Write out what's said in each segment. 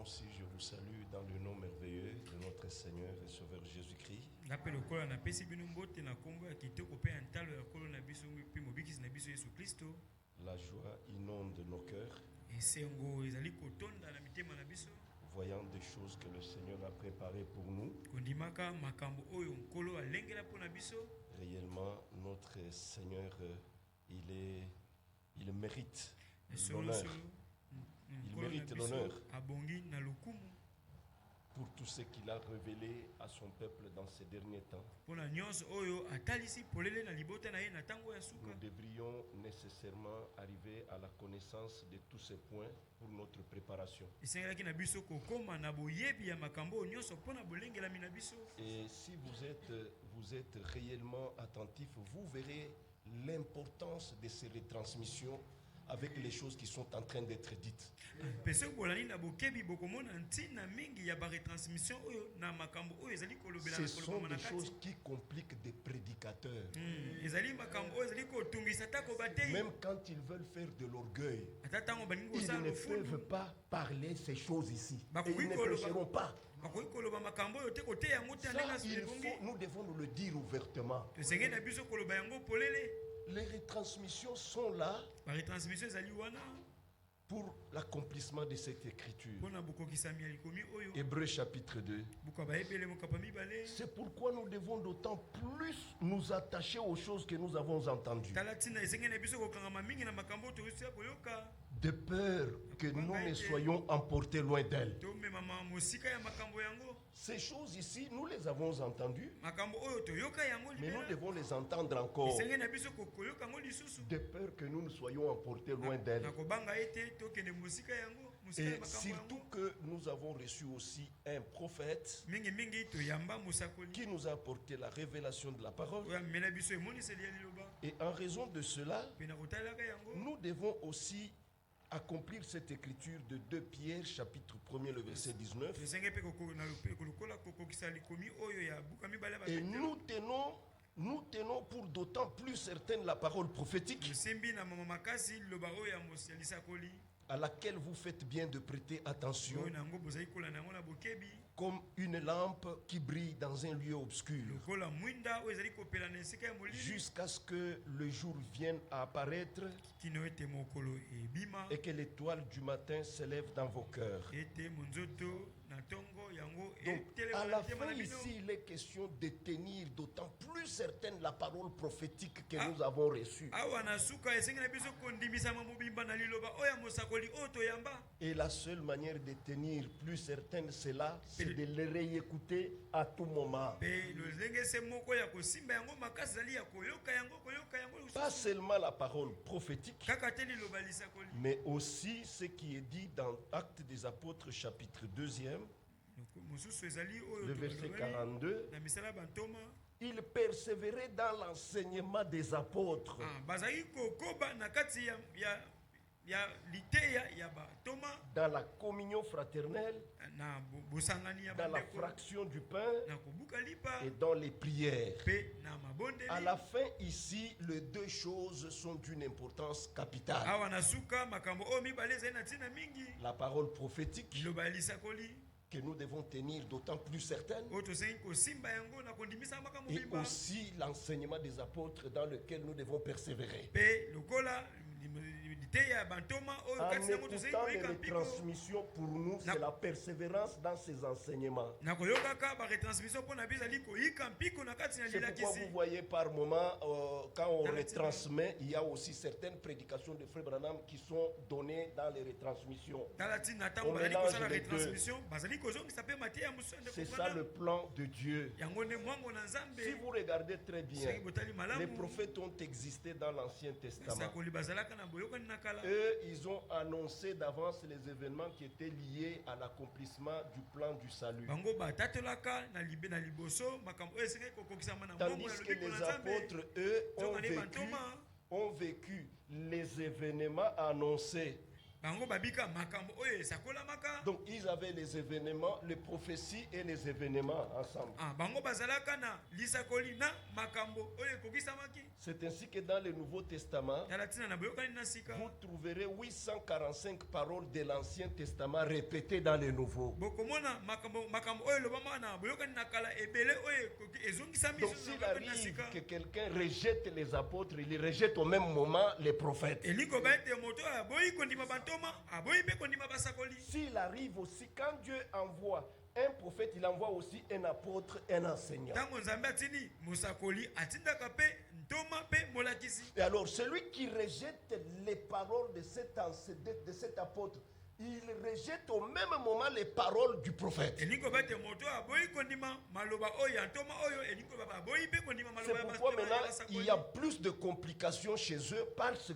aussi, je vous salue dans le nom merveilleux de notre Seigneur et Sauveur Jésus-Christ. La joie inonde nos cœurs, voyant des choses que le Seigneur a préparées pour nous. Réellement, notre Seigneur, il mérite l'honneur. Il mérite l'honneur pour tout ce qu'il a révélé à son peuple dans ces derniers temps. Nous devrions nécessairement arriver à la connaissance de tous ces points pour notre préparation. Et si vous êtes réellement attentif, vous verrez l'importance de ces retransmissions avec les choses qui sont en train d'être dites. Ce sont des choses qui compliquent des prédicateurs. Même quand ils veulent faire de l'orgueil, ils ne peuvent pas parler ces choses ici. Et ils ne prêcheront pas. Ça, nous devons nous le dire ouvertement. Les retransmissions sont là pour l'accomplissement de cette écriture. Hébreux chapitre 2. C'est pourquoi nous devons d'autant plus nous attacher aux choses que nous avons entendues, de peur que nous ne soyons emportés loin d'elles. Ces choses ici, nous les avons entendues, mais nous devons les entendre encore, de peur que nous ne soyons emportés loin d'elles. Et surtout que nous avons reçu aussi un prophète qui nous a apporté la révélation de la parole. Et en raison de cela, nous devons aussi accomplir cette écriture de 2 Pierre chapitre 1er le verset 19. Et nous tenons pour d'autant plus certaine la parole prophétique, à laquelle vous faites bien de prêter attention, comme une lampe qui brille dans un lieu obscur, jusqu'à ce que le jour vienne à apparaître et que l'étoile du matin s'élève dans vos cœurs. Donc, à la fin ici, il est question de tenir d'autant plus certaine la parole prophétique que nous avons reçue. Et la seule manière de tenir plus certaine cela, c'est de les réécouter à tout moment. Pas seulement la parole prophétique, mais aussi ce qui est dit dans Actes des Apôtres chapitre 2e, le verset 42. Il persévérait dans l'enseignement des apôtres, dans la communion fraternelle, dans la fraction du pain et dans les prières. À la fin ici, les deux choses sont d'une importance capitale. La parole prophétique que nous devons tenir d'autant plus certaine, et aussi l'enseignement des apôtres dans lequel nous devons persévérer. En écoutant les retransmissions, pour nous, c'est la persévérance dans ces enseignements. C'est pourquoi vous voyez par moment, quand on retransmet, il y a aussi certaines prédications de Frère Branham qui sont données dans les retransmissions. On mélange les deux. C'est ça le plan de Dieu. Si vous regardez très bien, les prophètes ont existé dans l'Ancien Testament. Eux, ils ont annoncé d'avance les événements qui étaient liés à l'accomplissement du plan du salut. Tandis que les apôtres, eux, ont vécu les événements annoncés Donc ils avaient les événements, les prophéties et les événements ensemble. C'est ainsi que dans le Nouveau Testament, vous trouverez 845 paroles de l'Ancien Testament répétées dans le Nouveau. Donc s'il arrive que quelqu'un rejette les apôtres, il rejette au même moment les prophètes. S'il arrive aussi, quand Dieu envoie un prophète, il envoie aussi un apôtre, un enseignant. Et alors, celui qui rejette les paroles de cet apôtre, il rejette au même moment les paroles du prophète. C'est pourquoi maintenant il y a plus de complications chez eux parce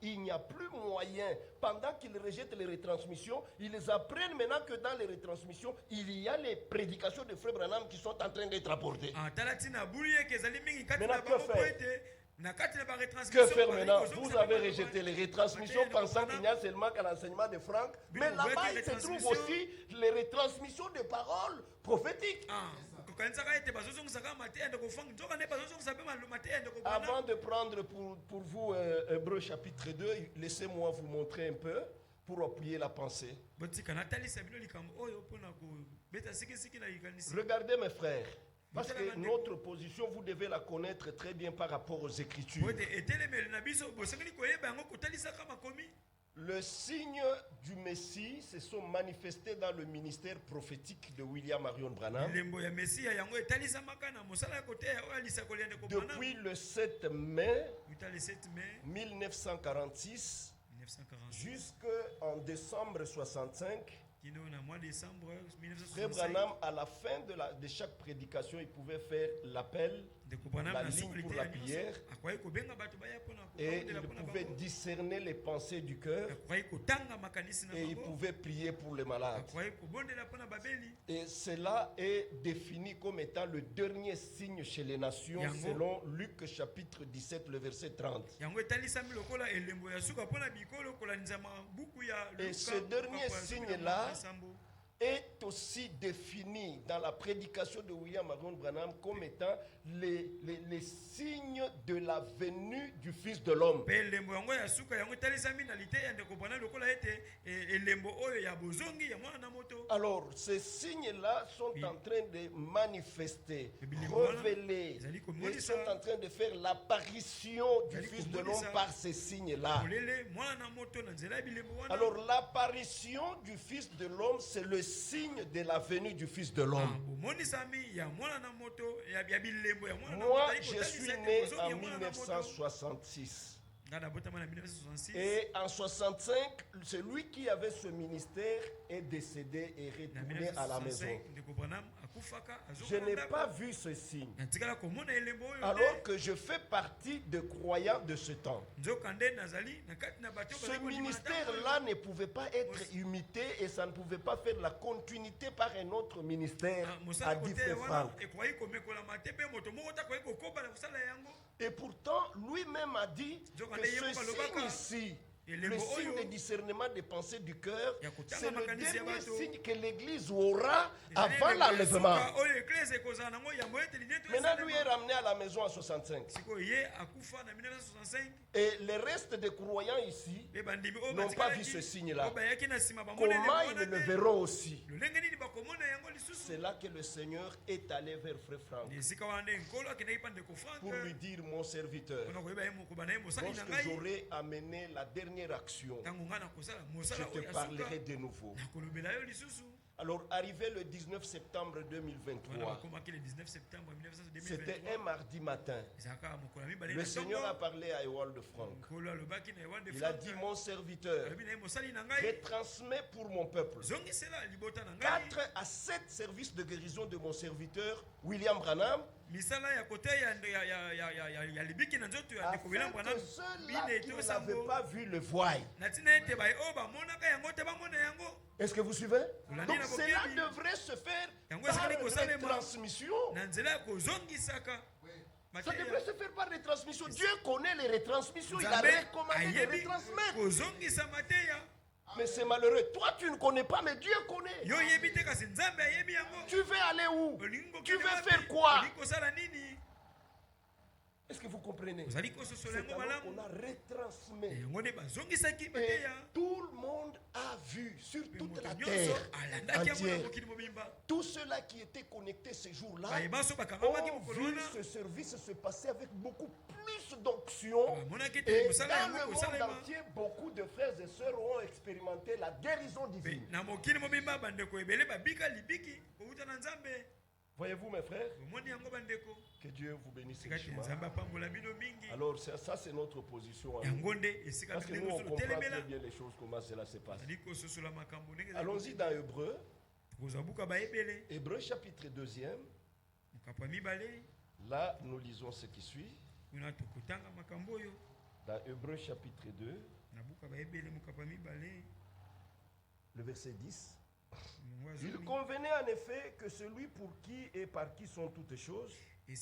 qu'il n'y a plus moyen. Pendant qu'ils rejettent les retransmissions, ils apprennent maintenant que dans les retransmissions, il y a les prédications de Frère Branham qui sont en train d'être apportées. Maintenant, que faire? Que faire maintenant? Vous avez rejeté les retransmissions pensant qu'il n'y a seulement qu'un enseignement de Franck. Mais là-bas, il se trouve aussi les retransmissions de paroles prophétiques. Avant de prendre pour vous Hébreux chapitre 2, laissez-moi vous montrer un peu pour appuyer la pensée. Regardez mes frères. Parce que notre position, vous devez la connaître très bien par rapport aux Écritures. Le signe du Messie se sont manifestés dans le ministère prophétique de William Marion Branham. Depuis le 7 mai 1946 jusqu'en décembre 65. Frère Branham, à la fin de chaque prédication, il pouvait faire l'appel, la ligne pour la prière, et il pouvait discerner les pensées du cœur, et il pouvait prier pour les malades. Et cela est défini comme étant le dernier signe chez les nations, selon Luc chapitre 17, le verset 30. Et ce dernier signe-là est aussi défini dans la prédication de William Marion Branham comme étant les signes de la venue du Fils de l'homme. Alors, ces signes-là sont en train de manifester, révéler, ils sont en train de faire l'apparition du Fils de l'homme par ces signes-là. Alors, l'apparition du Fils de l'homme, c'est le signe de la venue du Fils de l'homme. Moi, je suis né en 1966. Et en 65, celui qui avait ce ministère est décédé et retourné à la maison. Je n'ai pas vu ce signe, alors que je fais partie des croyants de ce temps. Ce ministère-là ne pouvait pas être imité et ça ne pouvait pas faire la continuité par un autre ministère, a dit Frère Franck. Et pourtant, lui-même a dit que ce signe ici, le signe de discernement des pensées du cœur, c'est le dernier signe que l'Église aura avant l'enlèvement. Maintenant, lui est ramené à la maison en 65. Et les restes des croyants ici n'ont pas vu ce signe-là. Comment ils le verront aussi? C'est là que le Seigneur est allé vers Frère Franck pour lui dire: mon serviteur, lorsque j'aurai amené la dernière action, je te parlerai de nouveau. Alors, arrivé le 19 septembre 2023, c'était un mardi matin. Le Seigneur a parlé à Ewald Franck. Il a dit: mon serviteur, retransmets pour mon peuple 4 à 7 services de guérison de mon serviteur William Branham, afin que ceux-là qui ne l'avaient pas vu le voient. Est-ce que vous suivez? Donc cela devrait se faire par retransmission. Ça devrait se faire par retransmission. Dieu connaît les retransmissions. Il a recommandé de les retransmettre. Mais c'est malheureux. Toi, tu ne connais pas, mais Dieu connaît. Tu veux aller où? Tu veux faire quoi? Est-ce que vous comprenez? C'est alors qu'on a retransmis. Et tout le monde a vu sur toute la terre entière. Tous ceux-là qui étaient connectés ce jour-là ont vu ce service se passer avec beaucoup plus d'onction. Et dans le monde entier, beaucoup de frères et sœurs ont expérimenté la guérison divine. Voyez-vous mes frères? Que Dieu vous bénisse richement. Alors ça c'est notre position. Parce que nous on comprend très bien les choses, comment cela se passe. Allons-y dans Hébreu. Hébreu chapitre 2e. Là nous lisons ce qui suit. Dans Hébreu chapitre 2. Le verset 10. Il convenait en effet que celui pour qui et par qui sont toutes choses et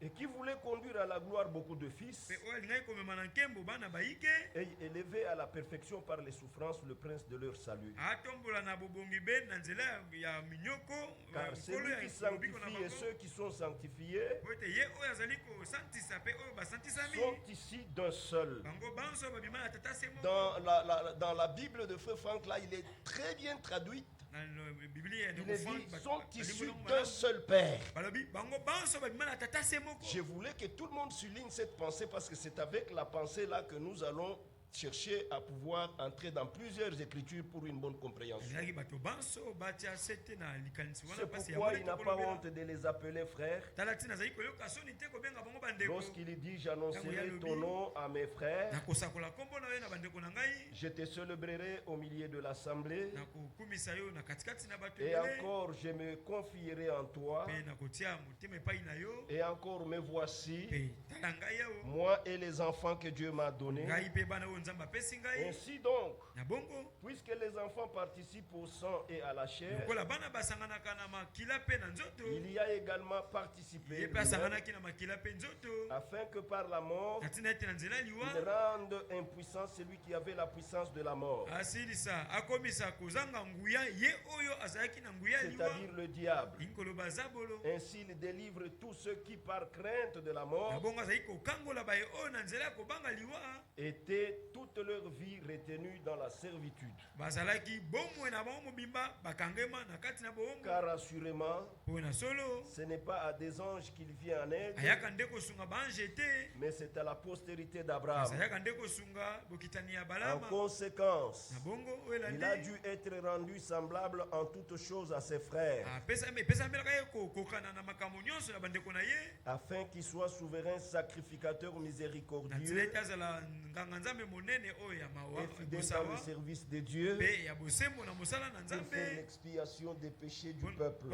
qui voulait conduire à la gloire beaucoup de fils et élever à la perfection par les souffrances le prince de leur salut. Car celui qui sanctifie et ceux qui sont sanctifiés sont ici d'un seul. Dans la Bible de Frère Franck, là, il est très bien traduit. Il est dit, sont issus d'un seul Père. Je voulais que tout le monde souligne cette pensée parce que c'est avec la pensée là que nous allons chercher à pouvoir entrer dans plusieurs écritures pour une bonne compréhension. C'est pourquoi il n'a pas honte de les appeler frères. Lorsqu'il dit j'annoncerai ton nom à mes frères, je te célébrerai au milieu de l'assemblée, et encore je me confierai en toi, et encore me voici, moi et les enfants que Dieu m'a donnés. Ainsi donc, puisque les enfants participent au sang et à la chair, il y a également participé afin que par la mort, il rende impuissant celui qui avait la puissance de la mort, c'est-à-dire le diable. Ainsi il délivre tous ceux qui par crainte de la mort étaient toute leur vie retenue dans la servitude. Car assurément, ce n'est pas à des anges qu'il vient en aide, mais c'est à la postérité d'Abraham. En conséquence, il a dû être rendu semblable en toutes choses à ses frères, afin qu'il soit souverain sacrificateur miséricordieux et fidèle dans le service de Dieu pour faire l'expiation des péchés du peuple.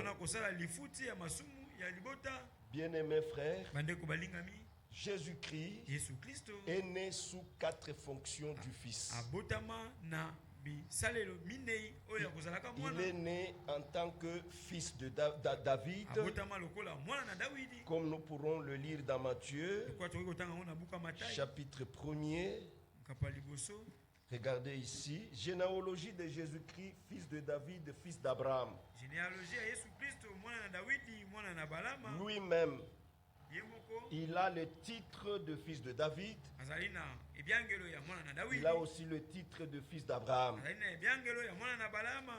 Bien-aimés frères, Jésus-Christ est né sous 4 fonctions du Fils. Il est né en tant que fils de David, comme nous pourrons le lire dans Matthieu, chapitre 1er. Regardez ici, généalogie de Jésus-Christ, fils de David, fils d'Abraham. Lui-même, il a le titre de fils de David. Il a aussi le titre de fils d'Abraham.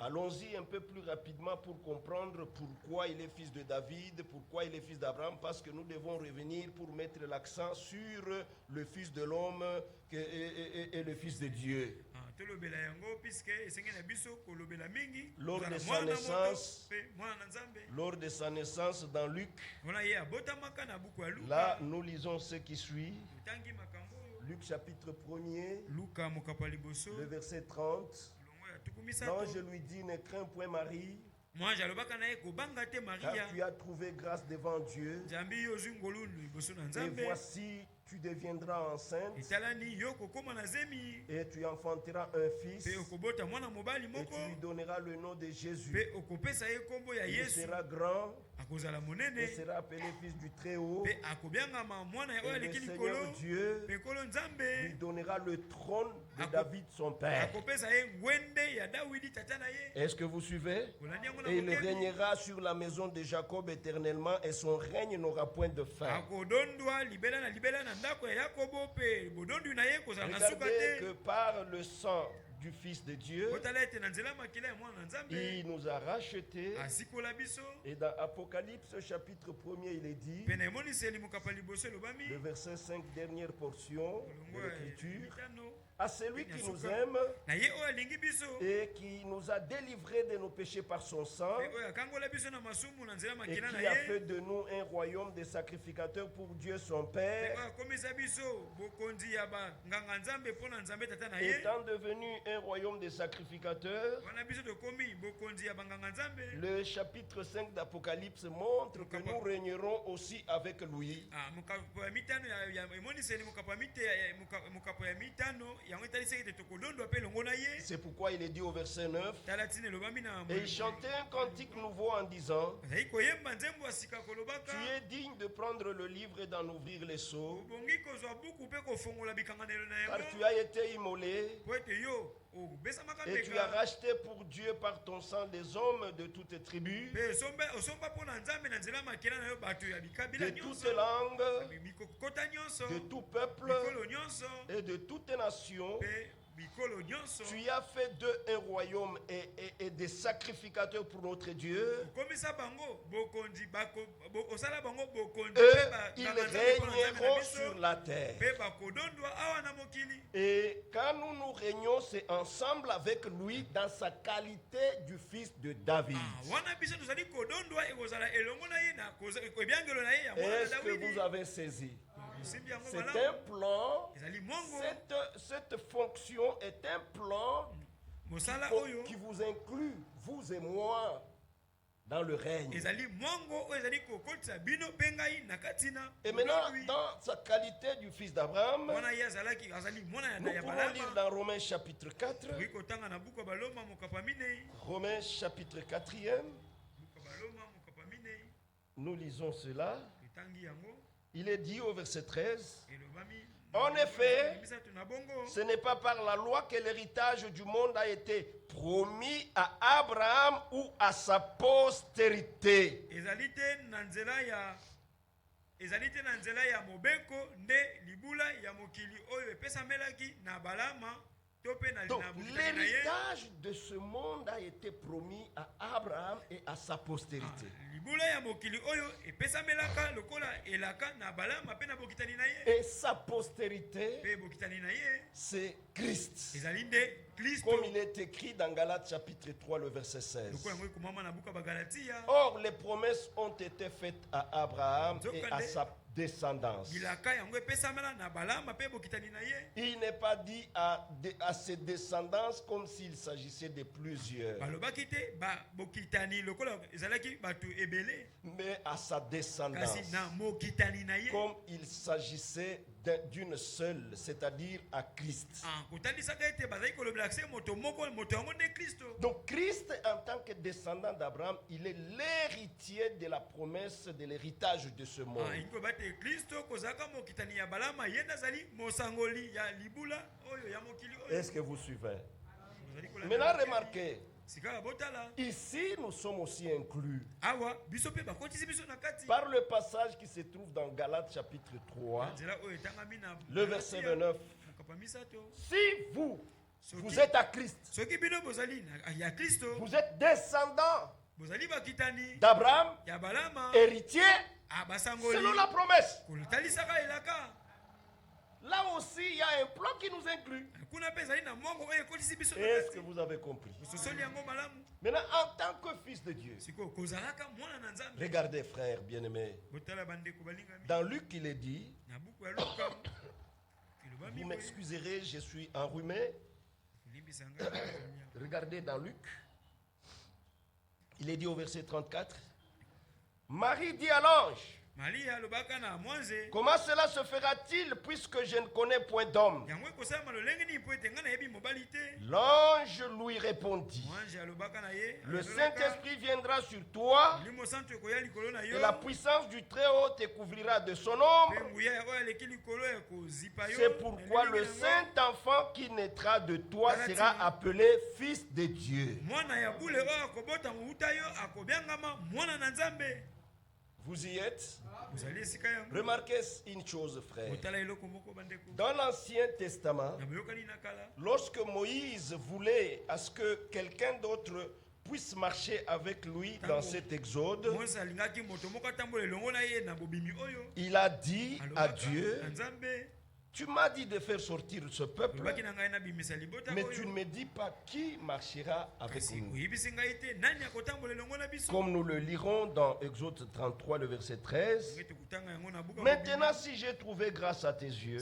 Allons-y un peu plus rapidement pour comprendre pourquoi il est fils de David, pourquoi il est fils d'Abraham, parce que nous devons revenir pour mettre l'accent sur le fils de l'homme et le fils de Dieu. Lors de sa naissance dans Luc, là nous lisons ce qui suit. Luc chapitre 1er, le verset 30. L'ange lui dit, ne crains point Marie, car tu as trouvé grâce devant Dieu. Et voici, tu deviendras enceinte et tu enfanteras un fils et tu lui donneras le nom de Jésus. Il sera grand et sera appelé fils du Très-Haut. Et le Seigneur Dieu lui donnera le trône de David son père. Est-ce que vous suivez? Et il régnera sur la maison de Jacob éternellement et son règne n'aura point de fin. Regardez que par le sang du Fils de Dieu, il nous a rachetés. Et dans Apocalypse chapitre 1er, il est dit, le verset 5, dernière portion de l'Écriture, à celui qui nous aime et qui nous a délivrés de nos péchés par son sang et qui a fait de nous un royaume de sacrificateurs pour Dieu son Père, étant devenu un royaume de sacrificateurs. Le chapitre 5 d'Apocalypse montre que nous régnerons aussi avec lui. C'est pourquoi il est dit au verset 9, et il chantait un cantique nouveau en disant, tu es digne de prendre le livre et d'en ouvrir les sceaux, car tu as été immolé et tu as racheté pour Dieu par ton sang des hommes de toutes tribus, de toutes langues, de tout peuple et de toutes nations. Tu as fait d'eux un royaume et des sacrificateurs pour notre Dieu. Eux, ils régneront sur la terre. Et quand nous régnons, c'est ensemble avec lui dans sa qualité du fils de David. Est-ce que vous avez saisi? C'est un plan, cette fonction est un plan qui vous inclut, vous et moi, dans le règne. Et maintenant, dans sa qualité du fils d'Abraham, nous pouvons lire dans Romains chapitre 4, Romains chapitre 4e, nous lisons cela. Il est dit au verset 13, en effet, ce n'est pas par la loi que l'héritage du monde a été promis à Abraham ou à sa postérité. Donc, l'héritage de ce monde a été promis à Abraham et à sa postérité. Et sa postérité, c'est Christ. Comme il est écrit dans Galates chapitre 3, le verset 16. Or, les promesses ont été faites à Abraham et à sa descendance. Il n'est pas dit à ses descendances comme s'il s'agissait de plusieurs, mais à sa descendance comme il s'agissait d'une seule, c'est-à-dire à Christ. Donc Christ, en tant que descendant d'Abraham, il est l'héritier de la promesse de l'héritage de ce monde. Est-ce que vous suivez? Maintenant remarquez, ici nous sommes aussi inclus par le passage qui se trouve dans Galates chapitre 3, le verset 29. Si vous êtes à Christ, vous êtes descendant d'Abraham, héritier selon la promesse. Là aussi, il y a un plan qui nous inclut. Est-ce que vous avez compris? Maintenant, en tant que fils de Dieu, regardez, frères bien-aimés, dans Luc, il est dit, vous m'excuserez, je suis enrhumé. Regardez dans Luc, il est dit au verset 34, Marie dit à l'ange, Comment cela se fera-t-il puisque je ne connais point d'homme? L'ange lui répondit, le Saint-Esprit viendra sur toi et la puissance du Très-Haut te couvrira de son ombre. C'est pourquoi le saint enfant qui naîtra de toi sera appelé Fils de Dieu. Vous y êtes? Remarquez une chose, frère. Dans l'Ancien Testament, lorsque Moïse voulait à ce que quelqu'un d'autre puisse marcher avec lui dans cet exode, il a dit à Dieu, tu m'as dit de faire sortir ce peuple, mais tu ne me dis pas qui marchera avec nous. Comme nous le lirons dans Exode 33, le verset 13. Maintenant, si j'ai trouvé grâce à tes yeux,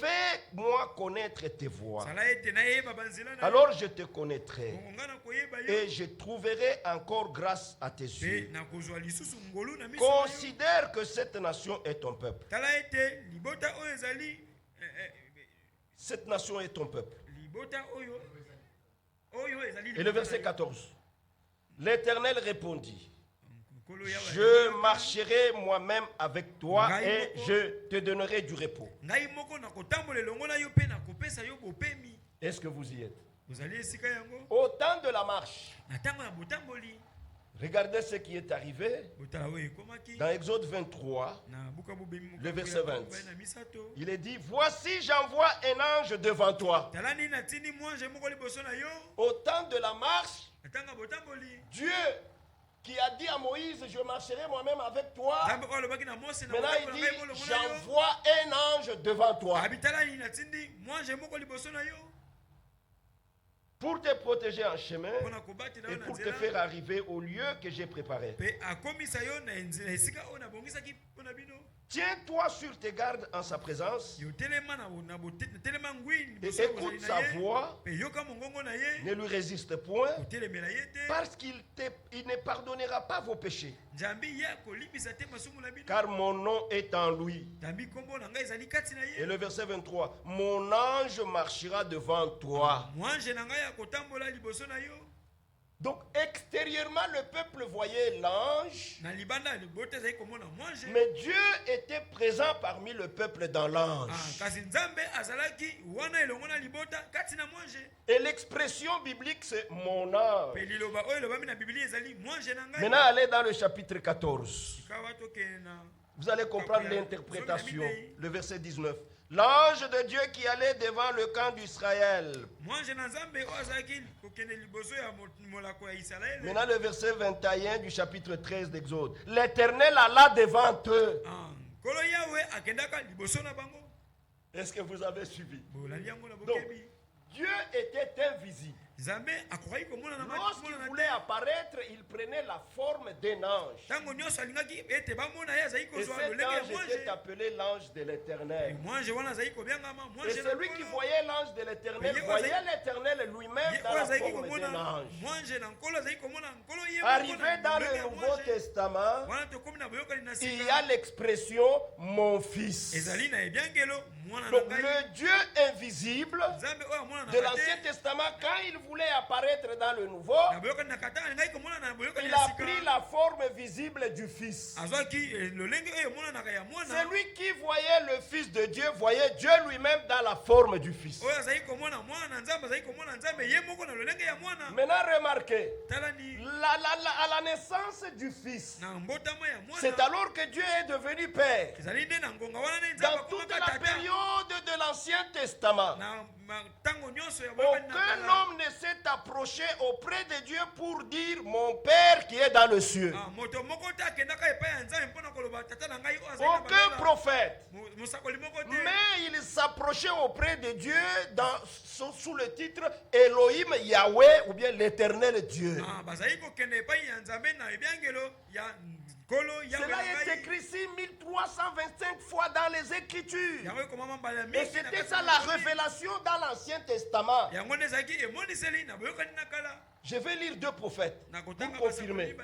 fais-moi connaître tes voies. Alors je te connaîtrai et je trouverai encore grâce à tes yeux. Considère que cette nation est ton peuple. Cette nation est ton peuple. Et le verset 14. L'Éternel répondit, je marcherai moi-même avec toi et je te donnerai du repos. Est-ce que vous y êtes? Au temps de la marche, regardez ce qui est arrivé dans Exode 23, le verset 20. Il est dit, voici j'envoie un ange devant toi. Au temps de la marche, Dieu qui a dit à Moïse, je marcherai moi-même avec toi. Maintenant il dit, j'envoie un ange devant toi. Pour te protéger en chemin et pour te faire arriver au lieu que j'ai préparé. Tiens-toi sur tes gardes en sa présence et écoute sa voix, ne lui résiste point, parce qu'il ne pardonnera pas vos péchés, car mon nom est en lui. Et le verset 23, mon ange marchera devant toi. Donc extérieurement le peuple voyait l'ange, mais Dieu était présent parmi le peuple dans l'ange. Et l'expression biblique c'est mon ange. Maintenant allez dans le chapitre 14. Vous allez comprendre l'interprétation. Le verset 19. L'ange de Dieu qui allait devant le camp d'Israël. Maintenant le verset 21 du chapitre 13 d'Exode. L'Éternel alla devant eux. Est-ce que vous avez suivi? Donc, Dieu était invisible. Lorsqu'il voulait apparaître, il prenait la forme d'un ange. Et cet ange était appelé l'ange de l'Éternel. Et celui qui voyait l'ange de l'Éternel voyait l'Éternel lui-même dans la forme d'un ange. Arrivé dans le Nouveau Testament, il y a l'expression mon fils. Donc le Dieu invisible de l'Ancien Testament, quand il voulait apparaître dans le Nouveau, il a pris la forme visible du Fils. Celui qui voyait le Fils de Dieu voyait Dieu lui-même dans la forme du Fils. Maintenant remarquez, à la naissance du Fils, c'est alors que Dieu est devenu Père. Dans toute la période de l'Ancien Testament, aucun homme ne s'est approché auprès de Dieu pour dire mon Père qui est dans le ciel. Aucun prophète. Mais il s'approchait auprès de Dieu sous le titre Elohim Yahweh ou bien l'Éternel Dieu. Cela est écrit ici 1325 fois dans les Écritures. Et c'était ça la révélation dans l'Ancien Testament. Je vais lire deux prophètes pour confirmer.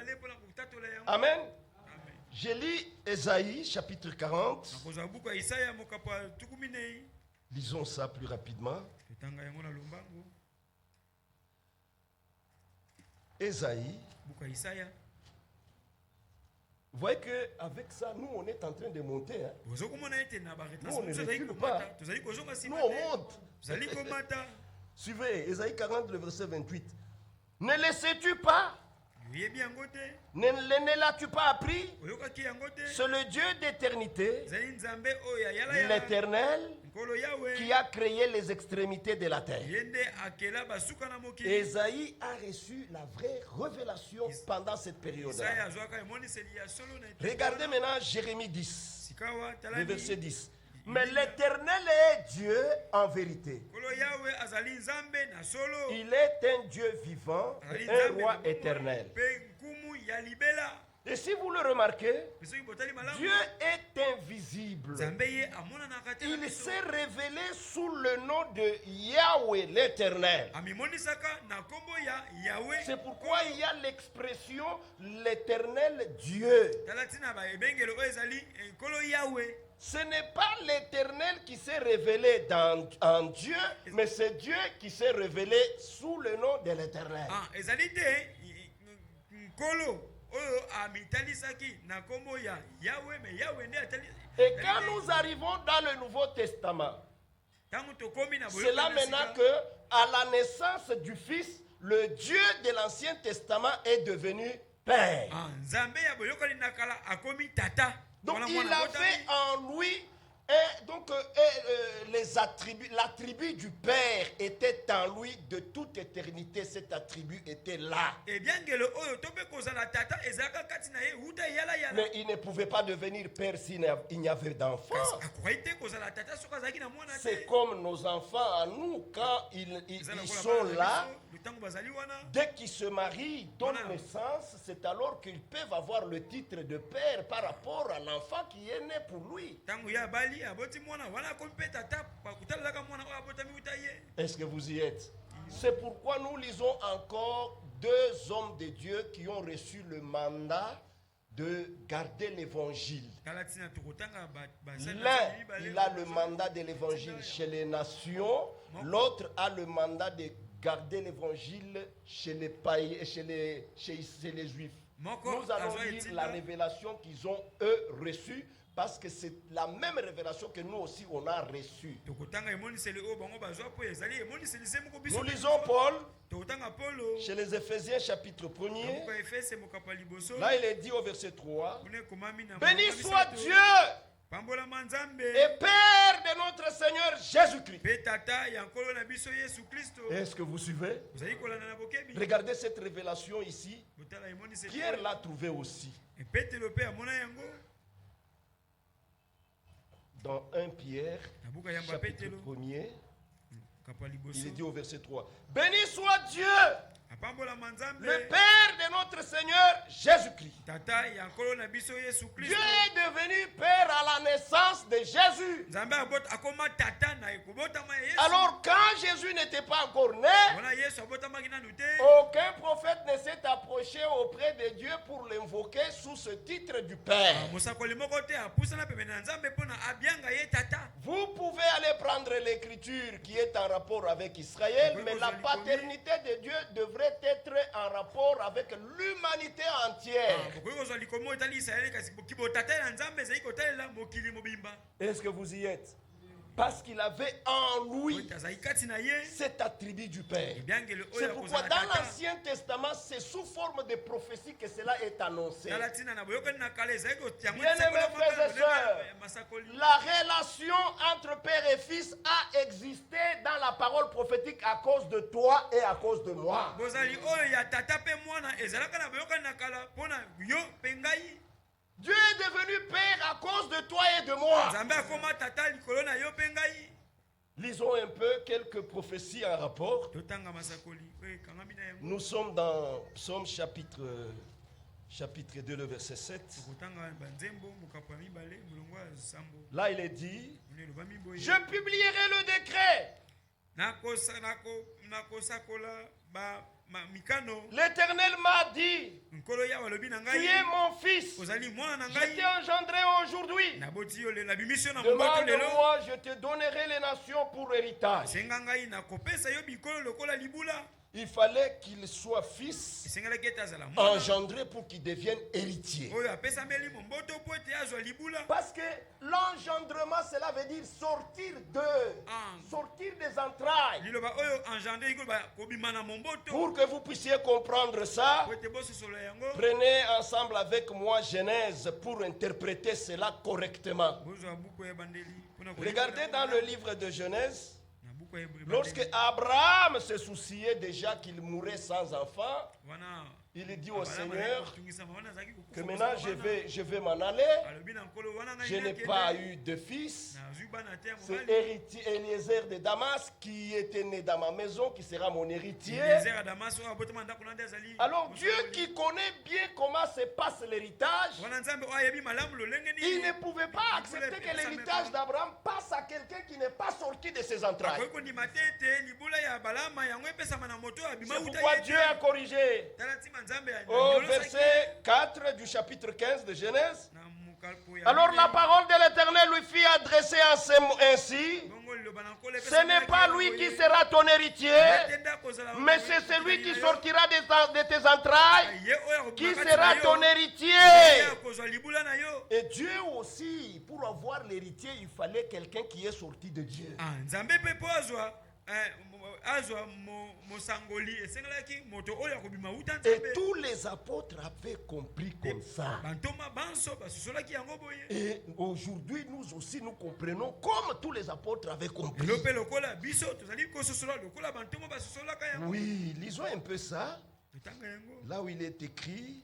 Amen. Je lis Ésaïe chapitre 40. Lisons ça plus rapidement. Ésaïe. Vous voyez qu'avec ça, nous, on est en train de monter. Hein? Nous, on ne recule pas. Nous, on monte. Suivez, Ésaïe 40, le verset 28. Ne le sais-tu pas? Ne l'as-tu pas appris? C'est le Dieu d'éternité, l'Éternel, qui a créé les extrémités de la terre. Ésaïe a reçu la vraie révélation pendant cette période-là. Regardez maintenant Jérémie 10, le verset 10. Mais l'Éternel est Dieu en vérité. Il est un Dieu vivant, un roi éternel. Et si vous le remarquez, Dieu est invisible. Il s'est révélé sous le nom de Yahweh l'Éternel. C'est pourquoi il y a l'expression l'Éternel Dieu. Ce n'est pas l'Éternel qui s'est révélé en Dieu, mais c'est Dieu qui s'est révélé sous le nom de l'Éternel. Et quand nous arrivons dans le Nouveau Testament, c'est là maintenant que, à la naissance du Fils, le Dieu de l'Ancien Testament est devenu Père. Donc il avait en lui les attributs, l'attribut du Père était en lui de toute éternité. Cet attribut était là. Mais il ne pouvait pas devenir père s'il n'y avait d'enfant. C'est comme nos enfants à nous, quand ils sont là, dès qu'ils se marient, donnent naissance, c'est alors qu'ils peuvent avoir le titre de père par rapport à l'enfant qui est né pour lui. Est-ce que vous y êtes? C'est pourquoi nous lisons encore deux hommes de Dieu qui ont reçu le mandat de garder l'évangile. L'un, il a le mandat de l'évangile chez les nations, l'autre a le mandat de garder l'évangile chez les païens, chez les juifs. Nous allons lire la révélation qu'ils ont eux reçue, parce que c'est la même révélation que nous aussi on a reçue. Nous lisons Paul chez les Éphésiens chapitre 1er. Là il est dit au verset 3. Béni soit Dieu et Père de notre Seigneur Jésus-Christ. Est-ce que vous suivez? Regardez cette révélation ici. Pierre l'a trouvée aussi. Dans 1 Pierre, chapitre 1er, il est dit au verset 3. Béni soit Dieu, le Père de notre Seigneur Jésus-Christ. Dieu est devenu Père à la naissance de Jésus. Alors quand Jésus n'était pas encore né, aucun prophète ne s'est approché auprès de Dieu pour l'invoquer sous ce titre du Père. Vous pouvez aller prendre l'écriture qui est en rapport avec Israël, mais la paternité de Dieu devrait être en rapport avec l'humanité entière. Est-ce que vous y êtes? Parce qu'il avait en lui cet attribut du Père. C'est pourquoi dans l'Ancien Testament, c'est sous forme de prophétie que cela est annoncé. Bien-aimés frères et sœurs, la relation entre Père et Fils a existé dans la parole prophétique à cause de toi et à cause de moi. Dieu est devenu Père à cause de toi et de moi. Lisons un peu quelques prophéties en rapport. Nous sommes dans Psaume chapitre 2, le verset 7. Là, il est dit, je publierai le décret L'Éternel m'a dit, tu es mon fils, je t'ai engendré aujourd'hui. Demande-moi, je te donnerai les nations pour héritage. Il fallait qu'il soit fils engendré pour qu'il devienne héritier. Parce que l'engendrement, cela veut dire sortir sortir des entrailles. Pour que vous puissiez comprendre ça, prenez ensemble avec moi Genèse pour interpréter cela correctement. Regardez dans le livre de Genèse. Lorsque Abraham se souciait déjà qu'il mourrait sans enfant, il dit au Seigneur que maintenant je vais m'en aller. Je n'ai pas eu de fils. C'est héritier Eliezer de Damas qui était né dans ma maison, qui sera mon héritier. Alors Dieu qui connaît bien comment se passe l'héritage, il ne pouvait pas accepter que l'héritage d'Abraham passe à quelqu'un qui n'est pas sorti de ses entrailles. C'est pourquoi Dieu a corrigé. Au verset 4 du chapitre 15 de Genèse. Alors la parole de l'Éternel lui fit adresser ainsi: ce n'est pas lui qui sera ton héritier, mais c'est celui qui sortira de tes entrailles qui sera ton héritier. Et Dieu aussi, pour avoir l'héritier, il fallait quelqu'un qui est sorti de Dieu. Et tous les apôtres avaient compris comme ça. Et aujourd'hui, nous aussi, nous comprenons comme tous les apôtres avaient compris. Oui, lisons un peu ça. Là où il est écrit,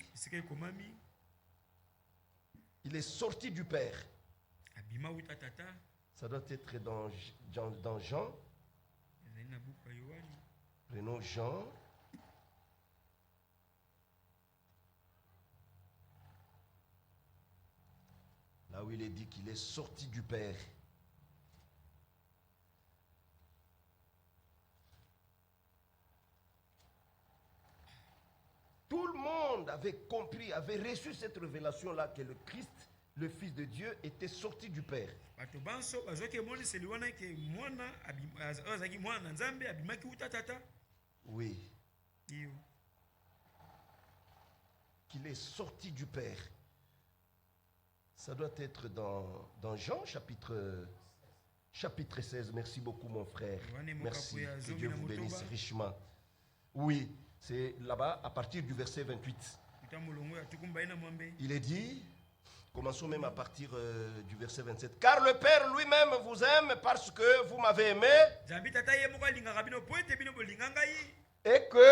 il est sorti du Père. Ça doit être dans Jean. Prenons Jean. Là où il est dit qu'il est sorti du Père. Tout le monde avait compris, avait reçu cette révélation-là que le Christ, le Fils de Dieu, était sorti du Père. Oui. Qu'il est sorti du Père. Ça doit être dans Jean chapitre 16. Merci beaucoup mon frère. Merci. Que Dieu vous bénisse richement. Oui, c'est là-bas à partir du verset 28. Il est dit, commençons même à partir du verset 27. Car le Père lui-même vous aime parce que vous m'avez aimé. Et que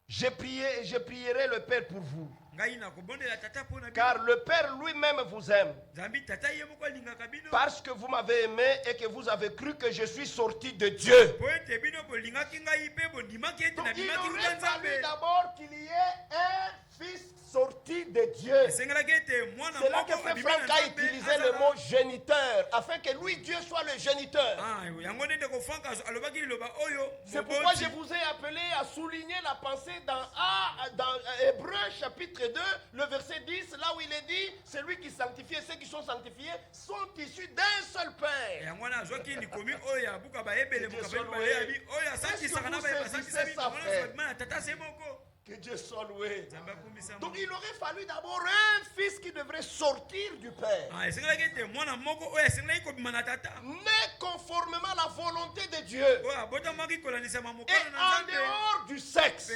je prierai le Père pour vous. Car le Père lui-même vous aime. Parce que vous m'avez aimé et que vous avez cru que je suis sorti de Dieu. Donc il aurait fallu d'abord qu'il y ait un fils sorti de Dieu. C'est là que Frère Franck a utilisé le mot géniteur, afin que lui, Dieu, soit le géniteur. C'est pourquoi je vous ai appelé à souligner la pensée dans Hébreux chapitre 2, le verset 10, là où il est dit, celui qui sanctifie et ceux qui sont sanctifiés sont issus d'un seul Père. Que Dieu soit loué. Donc il aurait fallu d'abord un fils qui devrait sortir du Père. Mais conformément à la volonté de Dieu. Et en dehors du sexe.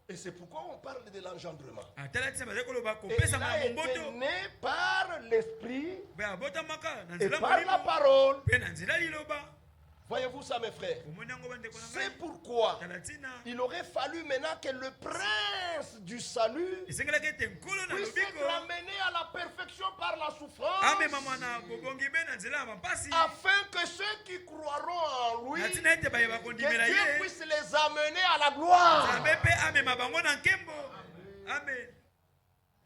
Et c'est pourquoi on parle de l'engendrement. Et il a été né par l'esprit et par la parole. Voyez-vous ça, mes frères? C'est pourquoi il aurait fallu maintenant que le prince du salut puisse être amené à la perfection par la souffrance, afin que ceux qui croiront en lui, que Dieu puisse les amener à la gloire. Amen.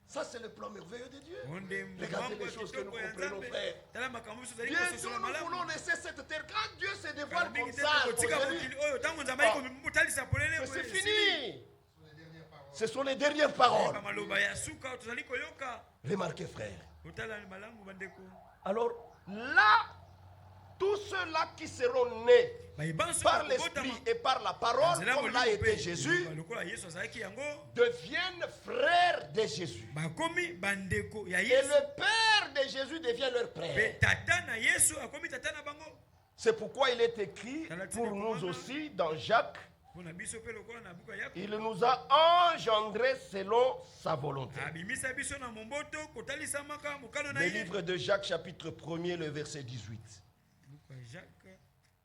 Ça, c'est le plan merveilleux de Dieu. Regardez les choses que nous comprenons, frère. Bientôt, nous voulons laisser cette terre. Quand Dieu se dévoile comme ça, c'est fini. Ce sont les dernières paroles. Remarquez, frère. Alors, là, tous ceux-là qui seront nés par l'esprit et par la parole, comme l'a été Jésus, deviennent frères de Jésus. Et le père de Jésus devient leur père. C'est pourquoi il est écrit pour nous aussi dans Jacques, il nous a engendrés selon sa volonté. Le livre de Jacques, chapitre 1er, le verset 18.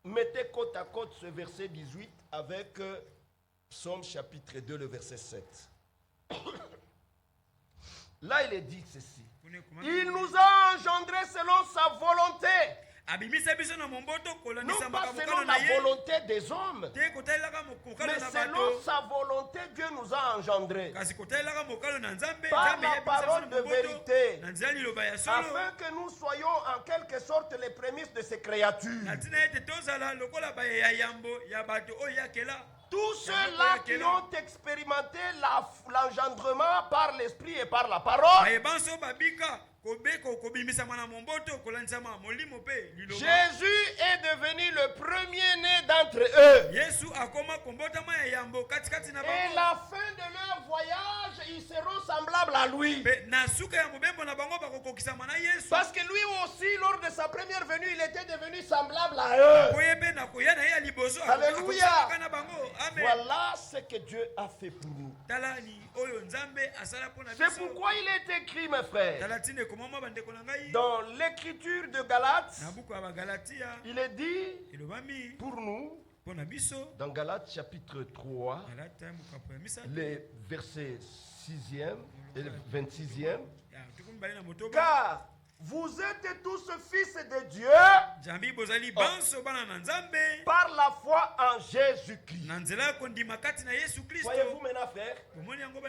Mettez côte à côte ce verset 18 avec Psaume chapitre 2, le verset 7. Là, il est dit ceci. Il nous a engendrés selon sa volonté. Non pas selon la volonté des hommes, mais selon sa volonté, Dieu nous a engendrés par la parole de vérité, afin que nous soyons en quelque sorte les prémices de ces créatures. Tous ceux-là qui ont expérimenté l'engendrement par l'esprit et par la parole, Jésus est devenu le premier-né d'entre eux. Et la fin de leur voyage, ils seront semblables à lui. Parce que lui aussi, lors de sa première venue, il était devenu semblable à eux. Alléluia. Voilà ce que Dieu a fait pour nous. C'est pourquoi il est écrit, mes frères, dans l'écriture de Galates, il est dit pour nous, dans Galates chapitre 3, les versets 6e et 26e, car vous êtes tous fils de Dieu par la foi en Jésus-Christ. Voyez-vous maintenant, frère,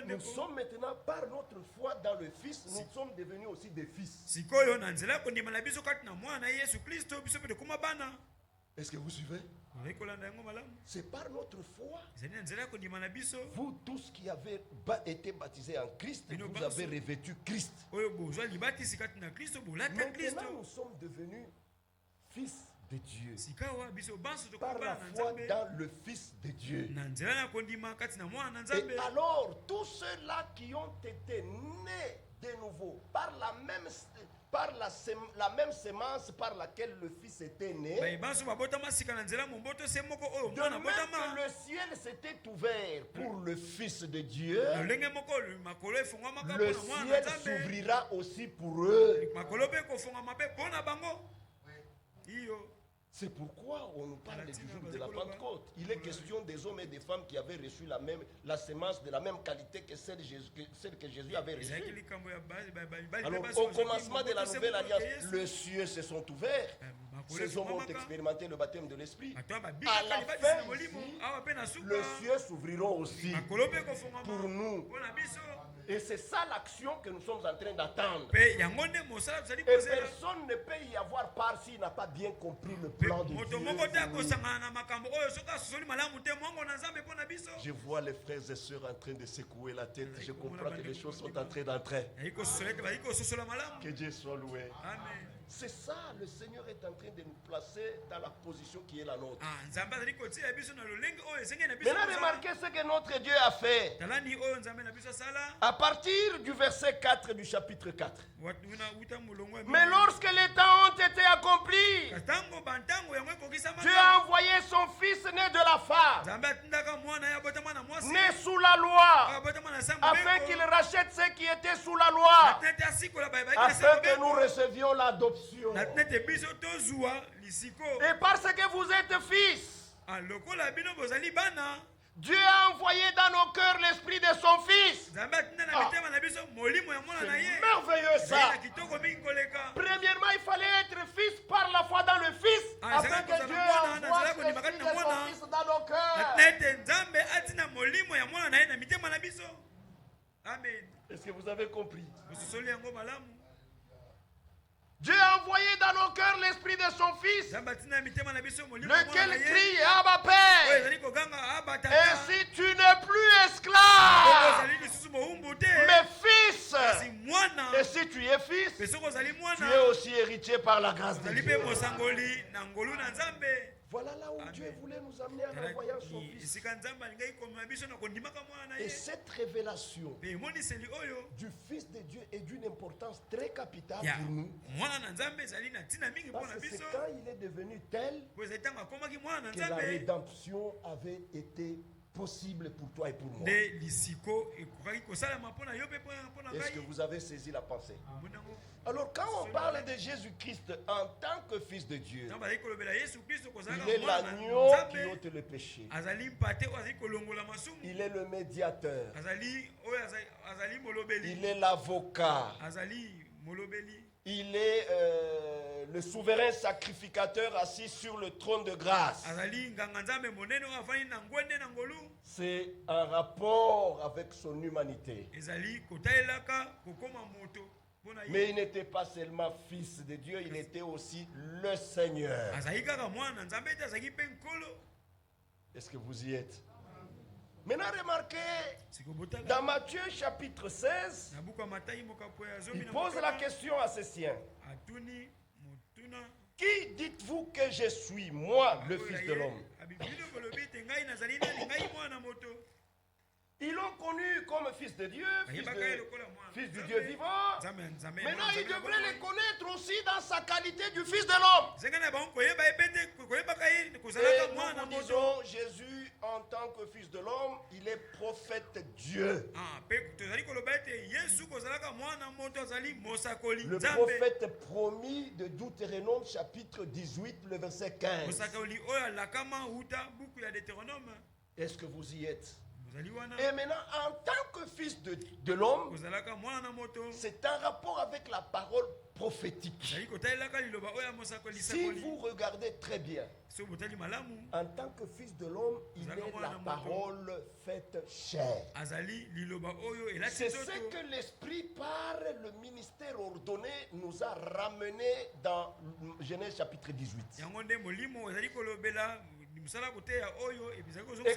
nous sommes maintenant par notre foi dans le Fils, nous sommes devenus aussi des fils. Est-ce que vous suivez? C'est par notre foi. Vous tous qui avez été baptisés en Christ, vous avez revêtu Christ. Maintenant nous sommes devenus fils de Dieu par la foi dans le Fils de Dieu. Et alors tous ceux-là qui ont été nés de nouveau par la même sémence par laquelle le Fils était né, de même que le ciel s'était ouvert pour le Fils de Dieu, le ciel s'ouvrira aussi pour eux. C'est pourquoi on nous parle du jour de la Pentecôte. Il est question des hommes et des femmes qui avaient reçu la sémence de la même qualité que celle que Jésus avait reçue. Alors au commencement de la nouvelle alliance, les cieux se sont ouverts. Ces hommes ont expérimenté le baptême de l'Esprit. À la fin, les cieux s'ouvriront aussi pour nous. Et c'est ça l'action que nous sommes en train d'attendre. Et personne ne peut y avoir part s'il n'a pas bien compris le plan de Dieu. Je vois les frères et sœurs en train de secouer la tête. Je comprends que les choses sont en train d'entrer. Que Dieu soit loué. Amen. C'est ça, le Seigneur est en train de nous placer dans la position qui est la nôtre. Maintenant, remarquez ce que notre Dieu a fait. À partir du verset 4 du chapitre 4. Mais lorsque les temps ont été accomplis, Dieu a envoyé son fils né de la femme, né sous la loi, afin qu'il rachète ceux qui étaient sous la loi, afin que nous recevions l'adoption. Et parce que vous êtes fils, Dieu a envoyé dans nos cœurs l'esprit de son fils. C'est merveilleux ça. Premièrement, il fallait être fils par la foi dans le Fils, afin que Dieu envoie l'esprit de son fils dans nos cœurs. Amen. Est-ce que vous avez compris? Dieu a envoyé dans nos cœurs l'esprit de son Fils, lequel crie Abba Père. Ainsi tu n'es plus esclave, mais fils. Et si tu es fils, tu es aussi héritier par la grâce de Dieu. Voilà là où Dieu voulait nous amener en envoyant son Fils. Et cette révélation du Fils de Dieu est d'une importance très capitale pour nous. Parce que c'est quand il est devenu tel que la rédemption avait été possible pour toi et pour moi. Est-ce que vous avez saisi la pensée? Alors quand on parle de Jésus-Christ en tant que Fils de Dieu, il est l'agneau qui ôte le péché. Il est le médiateur. Il est l'avocat. Il est le souverain sacrificateur assis sur le trône de grâce. C'est un rapport avec son humanité. Mais il n'était pas seulement fils de Dieu, il était aussi le Seigneur. Est-ce que vous y êtes? Maintenant remarquez, dans Matthieu chapitre 16, il pose la question à ses siens. Qui dites-vous que je suis, moi, le Fils de l'homme? Ils l'ont connu comme Fils de Dieu, Fils du Dieu vivant. Maintenant, ils devraient le connaître aussi dans sa qualité du Fils de l'homme. Et nous disons, Jésus, en tant que Fils de l'homme, il est prophète Dieu. Le prophète promis de Deutéronome, chapitre 18, le verset 15. Est-ce que vous y êtes? Et maintenant, en tant que fils de l'homme, c'est un rapport avec la parole prophétique. Si vous regardez très bien, en tant que fils de l'homme, il est la parole faite chair. C'est ce que l'Esprit, par le ministère ordonné, nous a ramené dans Genèse chapitre 18. Et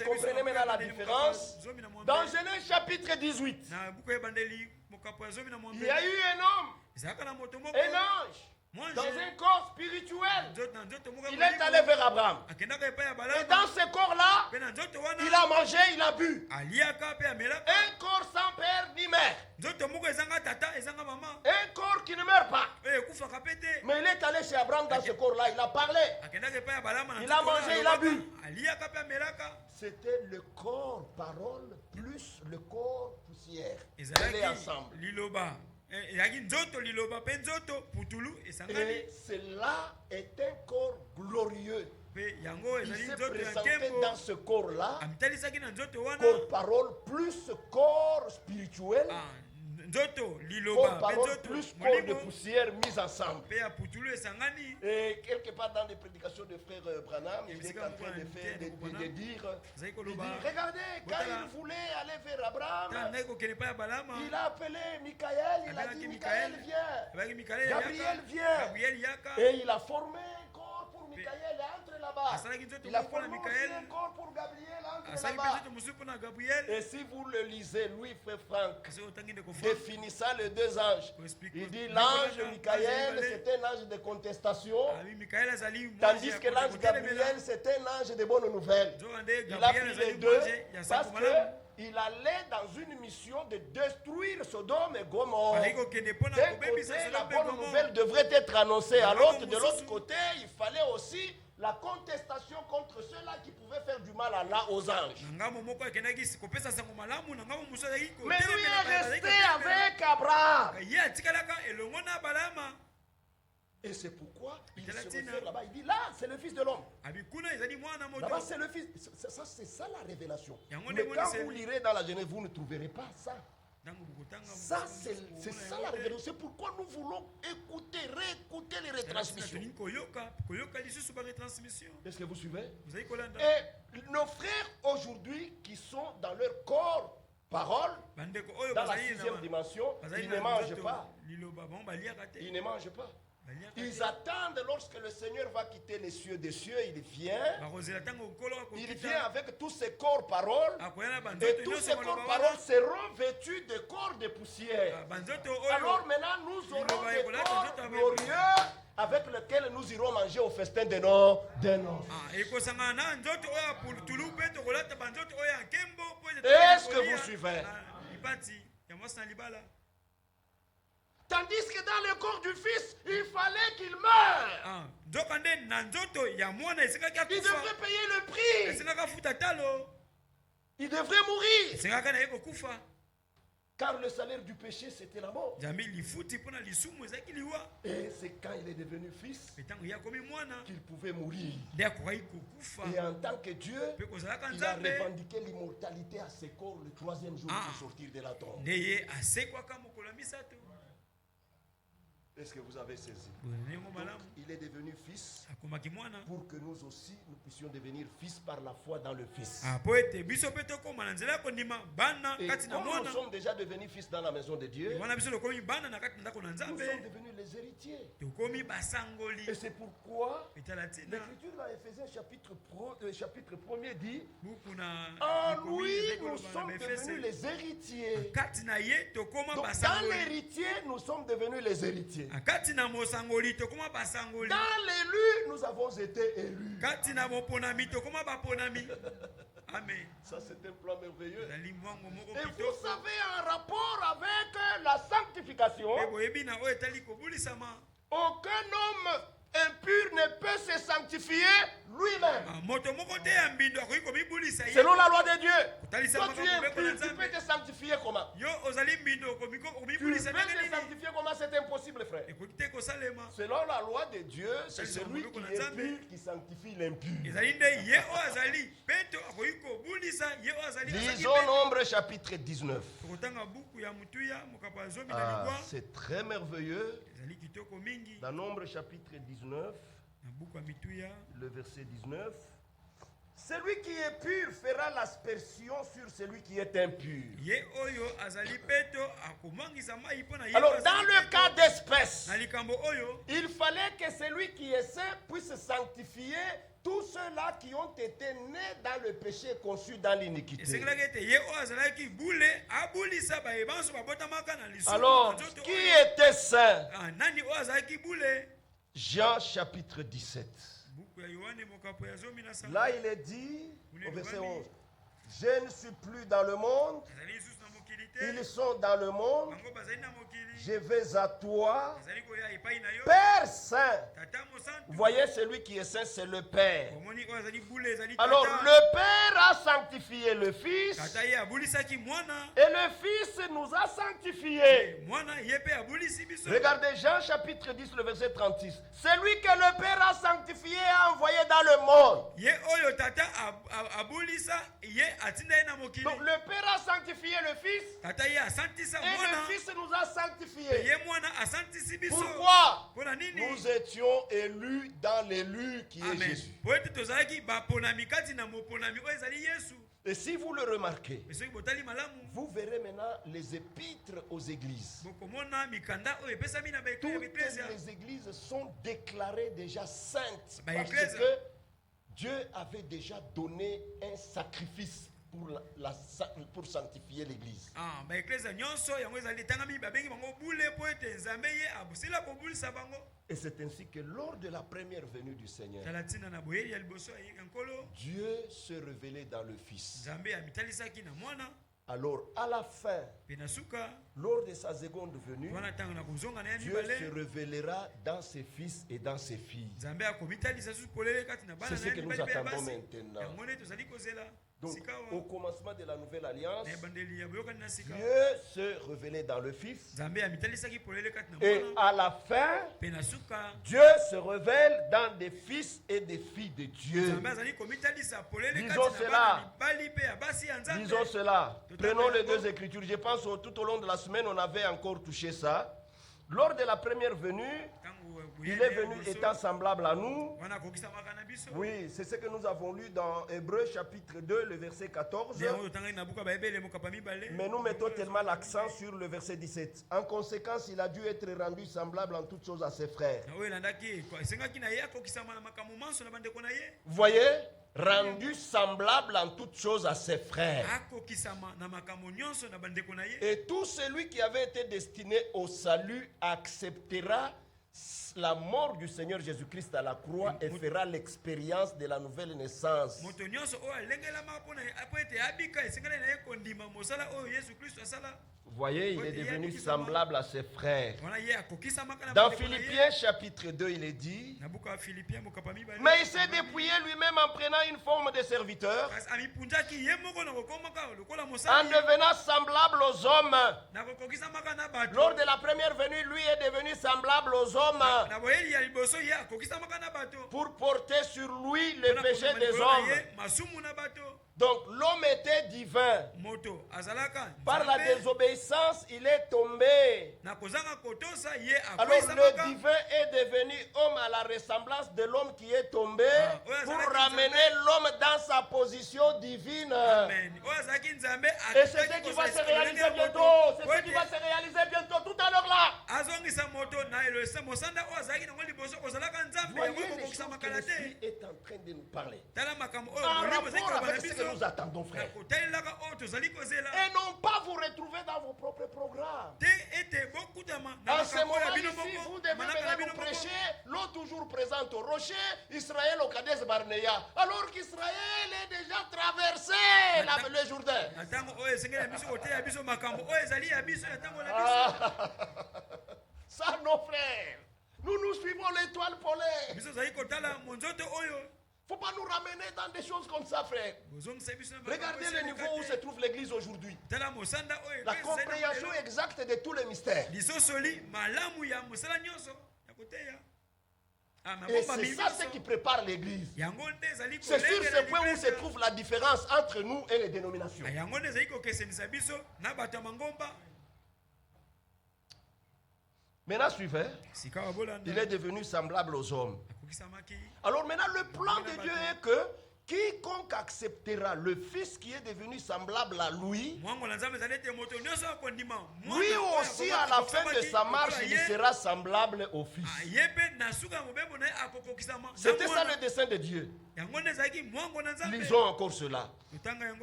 comprenez maintenant la différence. Dans Genèse chapitre 18, il y a eu un homme, un ange, dans un corps spirituel. Il est allé vers Abraham. Et dans ce corps-là, il a mangé, il a bu. Un corps sans père ni mère. Un corps qui ne meurt pas. Mais il est allé chez Abraham dans ce corps-là. Il a parlé. Il a mangé, il a bu. C'était le corps parole plus le corps poussière. Il est ensemble. Et cela est un corps glorieux. Il s'est présenté dans ce corps-là, corps parole plus corps spirituel, corps parole plus corps de poussière mis ensemble. Et quelque part dans les prédications de frère Branham, il est en train de dire, regardez, quand il voulait aller vers Abraham, il a appelé Michael, il a dit Michael viens, Gabriel vient, et il a formé un corps pour Michael, entre là-bas. Il a formé aussi un corps pour Gabriel, entre là-bas. Et si vous le lisez, Louis frère Franck, définissant les deux anges, il dit l'ange Michael c'est un ange de contestation, tandis que l'ange Gabriel c'est un ange de bonnes nouvelles. Il a pris les deux parce qu'il allait dans une mission de détruire Sodome et Gomorrhe. D'un côté, la bonne nouvelle devrait être annoncée. À l'autre, de l'autre côté, il fallait aussi la contestation contre ceux-là qui pouvaient faire du mal aux anges. Mais lui est resté avec Abraham. Et c'est pourquoi il se réfère là-bas. Il dit là, c'est le Fils de l'homme. Là-bas, c'est le Fils. C'est ça la révélation. Mais quand vous lirez dans la Genèse, vous ne trouverez pas ça. Ça, c'est ça la révélation. C'est pourquoi nous voulons écouter, réécouter les retransmissions. Est-ce que vous suivez? Et nos frères aujourd'hui qui sont dans leur corps, parole, dans la 6e dimension, ils ne mangent pas. Ils ne mangent pas. Ils attendent lorsque le Seigneur va quitter les cieux des cieux, il vient avec tous ses corps paroles, et tous ces corps paroles seront vêtus de corps de poussière. Alors maintenant nous aurons des corps glorieux avec lesquels nous irons manger au festin de nos noces. Est-ce que vous suivez? Tandis que dans le corps du Fils, il fallait qu'il meure. Il devrait payer le prix. Il devrait mourir. Car le salaire du péché, c'était la mort. Et c'est quand il est devenu fils qu'il pouvait mourir. Et en tant que Dieu, il a revendiqué l'immortalité à ses corps le 3e jour pour sortir de la tombe. Est-ce que vous avez saisi? Donc, il est devenu fils pour que nous aussi nous puissions devenir fils par la foi dans le Fils. Et comme nous sommes déjà devenus fils dans la maison de Dieu, nous sommes devenus les héritiers. Et c'est pourquoi l'Écriture dans Éphésiens chapitre 1er dit: en lui nous sommes devenus les héritiers. Donc dans l'héritier nous sommes devenus les héritiers. Dans l'élu, nous avons été élus. Amen. Ça, c'est un plan merveilleux. Et vous savez, en rapport avec la sanctification, aucun homme impur ne peut se sanctifier lui-même. Selon la loi de Dieu, toi tu es impur, tu peux te sanctifier comment? Tu peux te sanctifier comment? C'est impossible, frère. Selon la loi de Dieu, c'est celui qui est pur qui sanctifie l'impur. Lisons Nombre chapitre 19. C'est très merveilleux. Dans Nombre chapitre 19, le verset 19, celui qui est pur fera l'aspersion sur celui qui est impur. Alors dans le cas d'espèce, il fallait que celui qui est saint puisse sanctifier tous ceux-là qui ont été nés dans le péché et conçus dans l'iniquité. Alors, qui était saint? Jean chapitre 17. Là, il est dit, au verset 11, je ne suis plus dans le monde, ils sont dans le monde, je vais à toi, Père Saint. Vous voyez, celui qui est saint, c'est le Père. Alors, le Père a sanctifié le Fils, et le Fils nous a sanctifiés. Regardez Jean chapitre 10, le verset 36. Celui que le Père a sanctifié a envoyé dans le monde. Donc, le Père a sanctifié le Fils, et le Fils nous a sanctifiés. Pourquoi? Nous étions élus dans l'élu qui est Jésus. Et si vous le remarquez, vous verrez maintenant les épîtres aux églises. Toutes les églises sont déclarées déjà saintes parce que Dieu avait déjà donné un sacrifice pour sanctifier l'église. Et c'est ainsi que lors de la première venue du Seigneur, Dieu se révélait dans le Fils. Alors à la fin, lors de sa seconde venue, Dieu se révélera dans ses fils et dans ses filles. C'est ce que nous attendons maintenant. Donc, au commencement de la nouvelle alliance, Dieu se révélait dans le Fils. Et à la fin, Dieu se révèle dans des fils et des filles de Dieu. Disons cela. Disons cela. Prenons les deux Écritures. Je pense tout au long de la semaine, on avait encore touché ça. Lors de la première venue, il est venu étant semblable à nous. Oui, c'est ce que nous avons lu dans Hébreux chapitre 2, le verset 14. Mais nous mettons tellement l'accent sur le verset 17. En conséquence, il a dû être rendu semblable en toutes choses à ses frères. Vous voyez? Rendu semblable en toutes choses à ses frères. Et tout celui qui avait été destiné au salut acceptera la mort du Seigneur Jésus-Christ à la croix et fera l'expérience de la nouvelle naissance. Vous voyez, il est devenu semblable à ses frères. Dans Philippiens chapitre 2, il est dit, mais il s'est dépouillé lui-même en prenant une forme de serviteur, en devenant semblable aux hommes. Lors de la première venue, lui est devenu semblable aux hommes pour porter sur lui les péchés des hommes. Donc l'homme était divin. Par la désobéissance, il est tombé. Alors le divin est devenu homme à la ressemblance de l'homme qui est tombé pour ramener l'homme dans sa position divine. Et c'est ce qui va se réaliser bientôt. C'est ce qui va se réaliser bientôt, tout à l'heure là. Voyez les choses que l'Esprit est en train de nous parler. En rapport avec ce que nous attendons, frère. Et non pas vous retrouver dans vos propres programmes. En ce moment ici, vous devez venir nous prêcher, l'eau toujours présente au rocher, Israël au Kadesh Barnea. Alors qu'Israël est déjà traversé le Jourdain. Ça, nos frères. Nous suivons l'étoile polaire. Il ne faut pas nous ramener dans des choses comme ça, frère. Regardez le niveau où se trouve l'église aujourd'hui. La compréhension exacte de tous les mystères. Et c'est ça ce qui prépare l'église. C'est sur ce point où se trouve la différence entre nous et les dénominations. Maintenant, suivez. Il est devenu semblable aux hommes. Alors maintenant, le plan de Dieu est que quiconque acceptera le Fils qui est devenu semblable à lui, lui aussi à la fin de sa marche, il sera semblable au Fils. C'était ça le dessein de Dieu. Lisons encore cela.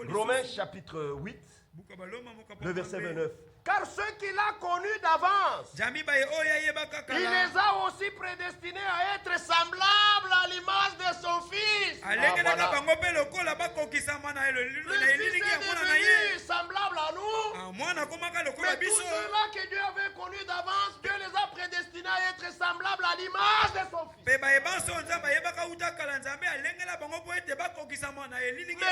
Romains chapitre 8, le verset 29. Car ceux qu'il a connus d'avance, il les a aussi prédestinés à être semblables à l'image de son Fils. Voilà. Le Fils est devenu semblable à nous. Mais tous ceux-là que Dieu avait connus d'avance, Dieu les a prédestinés à être semblables à l'image de son Fils. Mais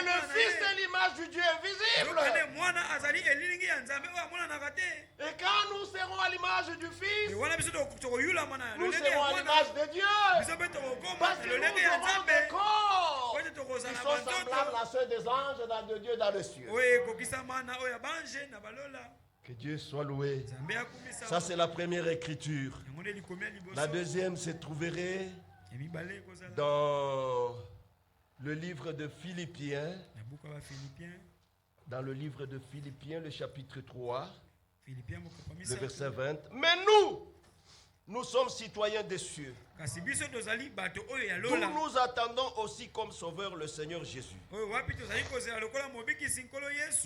le Fils est l'image du Dieu invisible. Et quand nous serons à l'image du Fils, nous serons à l'image de Dieu. Parce que nous aurons des corps qui sont semblables à ceux des anges de Dieu dans le ciel. Que Dieu soit loué. Ça, c'est la première écriture. La deuxième se trouverait dans le livre de Philippiens. Dans le livre de Philippiens, le chapitre 3, le verset 20. Mais nous sommes citoyens des cieux. Nous attendons aussi comme sauveur le Seigneur Jésus.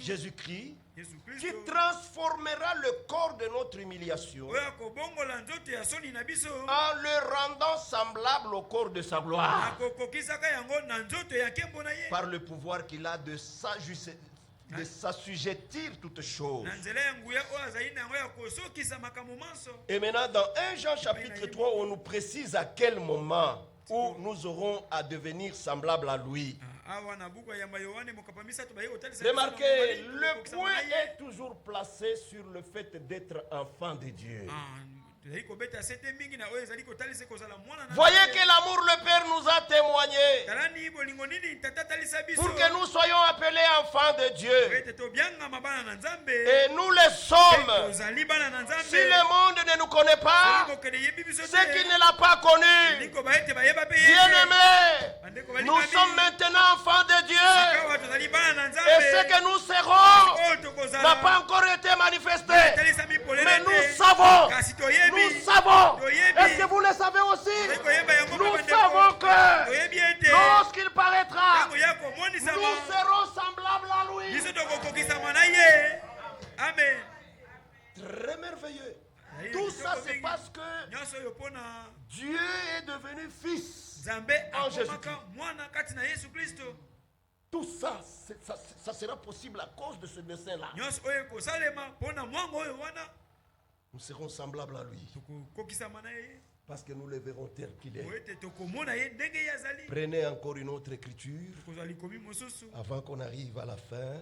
Jésus-Christ, qui transformera le corps de notre humiliation en le rendant semblable au corps de sa gloire, par le pouvoir qu'il a de s'assujettir toutes choses. Et maintenant dans 1 Jean chapitre 3, on nous précise à quel moment où nous aurons à devenir semblables à lui. Remarquez, le point est toujours placé sur le fait d'être enfant de Dieu. Voyez que l'amour le Père nous a témoigné pour que nous soyons appelés enfants de Dieu. Et nous le sommes. Si le monde ne nous connaît pas, c'est qu'il ne l'a pas connu. Bien-aimés, nous sommes maintenant enfants de Dieu. Et ce que nous serons n'a pas encore été manifesté. Mais nous savons. Nous savons. Est-ce que vous le savez aussi? Nous savons que lorsqu'il paraîtra, nous serons semblables à lui. Amen. Très merveilleux. Tout ça, c'est parce que Dieu est devenu fils en Jésus-Christ. Tout ça, ça sera possible à cause de ce dessein-là. Nous serons semblables à lui. Parce que nous le verrons tel qu'il est. Prenez encore une autre écriture avant qu'on arrive à la fin.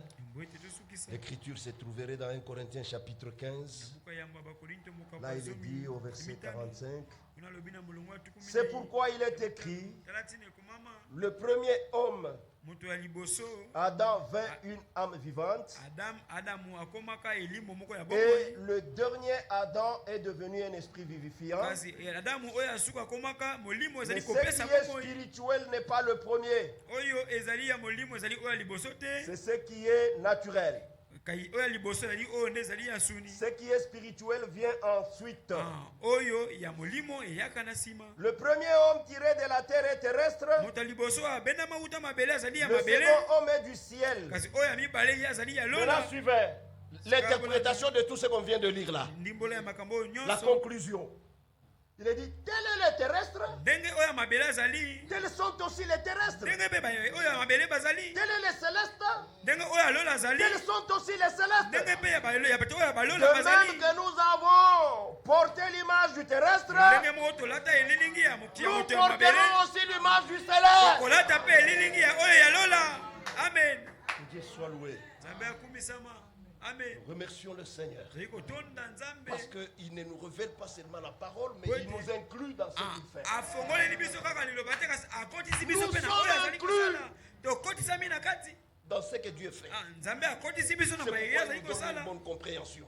L'écriture se trouverait dans 1 Corinthiens chapitre 15. Là, il est dit au verset 45. C'est pourquoi il est écrit, le premier homme, Adam, vint une âme vivante. Et le dernier Adam est devenu un esprit vivifiant. Mais ce qui est spirituel n'est pas le premier. C'est ce qui est naturel. Ce qui est spirituel vient ensuite. Le premier homme tiré de la terre est terrestre. Le second homme est du ciel. Maintenant, suivez l'interprétation de tout ce qu'on vient de lire là. La conclusion. Il a dit, tel est le terrestre, tels sont aussi les terrestres. Tel est le céleste, tels sont aussi les célestes. De même que nous avons porté l'image du terrestre, nous porterons aussi l'image du céleste. Amen. Que Dieu soit loué. Amen. Remercions le Seigneur. Parce qu'il ne nous révèle pas seulement la parole, mais il nous inclut dans ce qu'il fait. Nous sommes inclus dans ce que Dieu fait. C'est pourquoi nous donnons une bonne compréhension.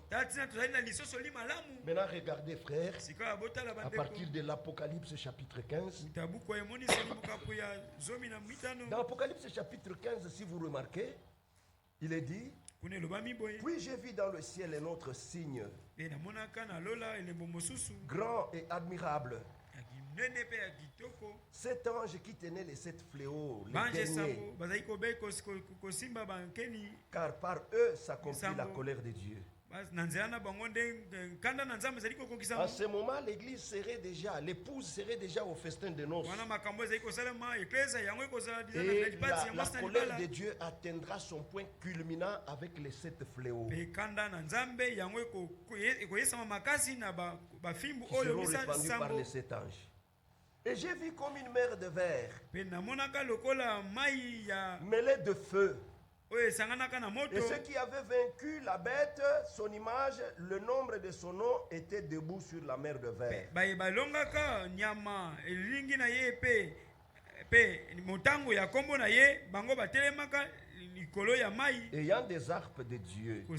Maintenant, regardez, frères, à partir de l'Apocalypse chapitre 15. Dans l'Apocalypse chapitre 15, si vous remarquez, il est dit, puis j'ai vu dans le ciel un autre signe, grand et admirable. Cet ange qui tenait les 7 fléaux, les derniers, car par eux s'accomplit la colère de Dieu. En ce moment, l'église serait déjà, l'épouse serait déjà au festin de noces. Et la colère de Dieu atteindra son point culminant avec les 7 fléaux qui seront répandus par les 7 anges. Et j'ai vu comme une mer de verre mêlée de feu. Et ceux qui avaient vaincu la bête, son image, le nombre de son nom était debout sur la mer de verre. Ayant des harpes de Dieu, ils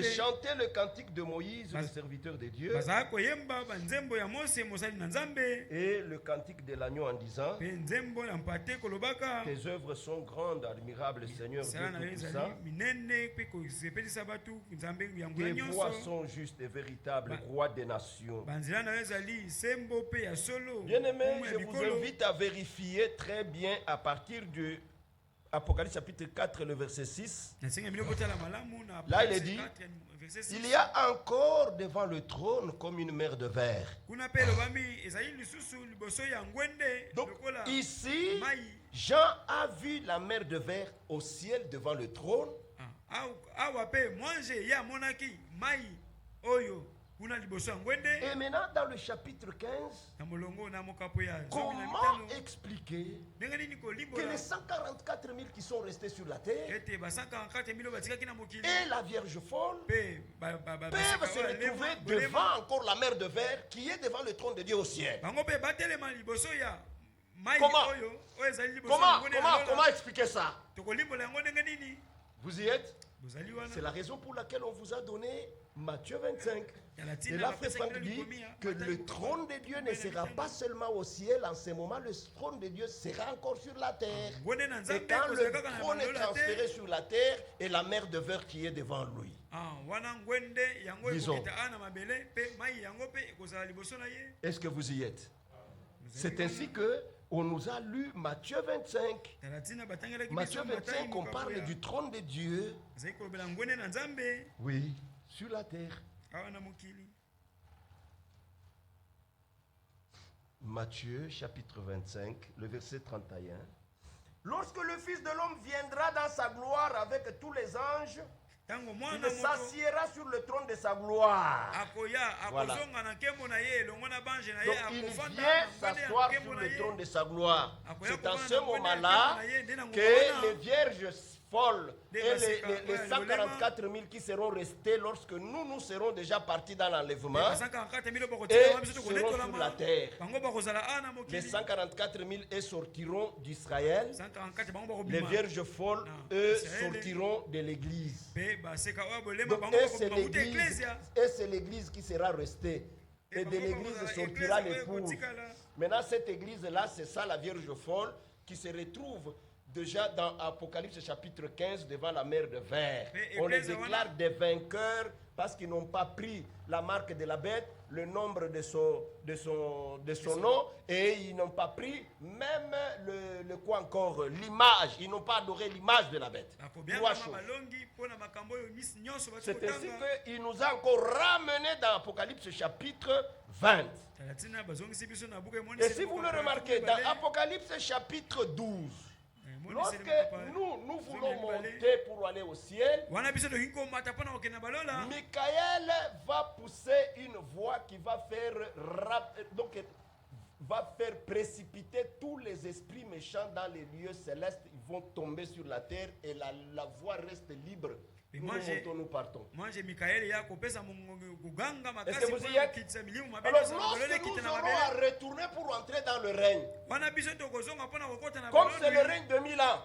chantaient le cantique de Moïse, le serviteur de Dieu, et le cantique de l'agneau en disant, tes œuvres sont grandes, admirables, Seigneur Dieu Tout-Puissant. Tes voies sont justes et véritables, roi des nations. Bien-aimés, je vous invite à vérifier très bien à partir du Apocalypse chapitre 4, le verset 6. Là, il est dit, il y a encore devant le trône comme une mer de verre. Donc, ici, Jean a vu la mer de verre au ciel devant le trône. Et maintenant, dans le chapitre 15, comment expliquer que les 144 000 qui sont restés sur la terre et la Vierge folle peuvent se retrouver devant encore la mer de verre qui est devant le trône de Dieu au ciel? Comment expliquer ça? Vous y êtes? C'est la raison pour laquelle on vous a donné Matthieu 25. Et là, frère Franck dit que le trône de Dieu ne sera pas seulement au ciel. En ce moment, le trône de Dieu sera encore sur la terre. Et quand le trône est transféré sur la terre, et la mer de verre qui est devant lui. Disons. Est-ce que vous y êtes? C'est ainsi que on nous a lu Matthieu 25. Matthieu 25, on parle du trône de Dieu. Oui, sur la terre. Matthieu chapitre 25, le verset 31. Lorsque le Fils de l'homme viendra dans sa gloire avec tous les anges, il s'assiera sur le trône de sa gloire. Voilà. Donc il vient s'asseoir sur le trône de sa gloire. C'est en ce moment-là que les vierges folles et les 144 000 qui seront restés lorsque nous serons déjà partis dans l'enlèvement et seront sur la terre. Les 144 000 sortiront d'Israël. Les vierges folles, eux, sortiront de l'église. Donc, et c'est l'église qui sera restée. Et de l'église sortira l'épouse. Maintenant, cette église-là, c'est ça la vierge folle qui se retrouve déjà dans Apocalypse chapitre 15 devant la mer de verre. On les déclare des vainqueurs parce qu'ils n'ont pas pris la marque de la bête, le nombre de son nom, et ils n'ont pas pris même le quoi encore, l'image. Ils n'ont pas adoré l'image de la bête. Trois choses. C'est ainsi qu'il nous a encore ramené dans Apocalypse chapitre 20. Et si vous le remarquez, dans Apocalypse chapitre 12, lorsque nous voulons monter pour aller au ciel, Michael va pousser une voix qui va faire précipiter tous les esprits méchants dans les lieux célestes. Ils vont tomber sur la terre et la voie reste libre. Nous montons, nous partons. Est-ce que vous y êtes? Alors, lorsque nous aurons à retourner pour entrer dans le règne, comme c'est le règne de 1000 ans,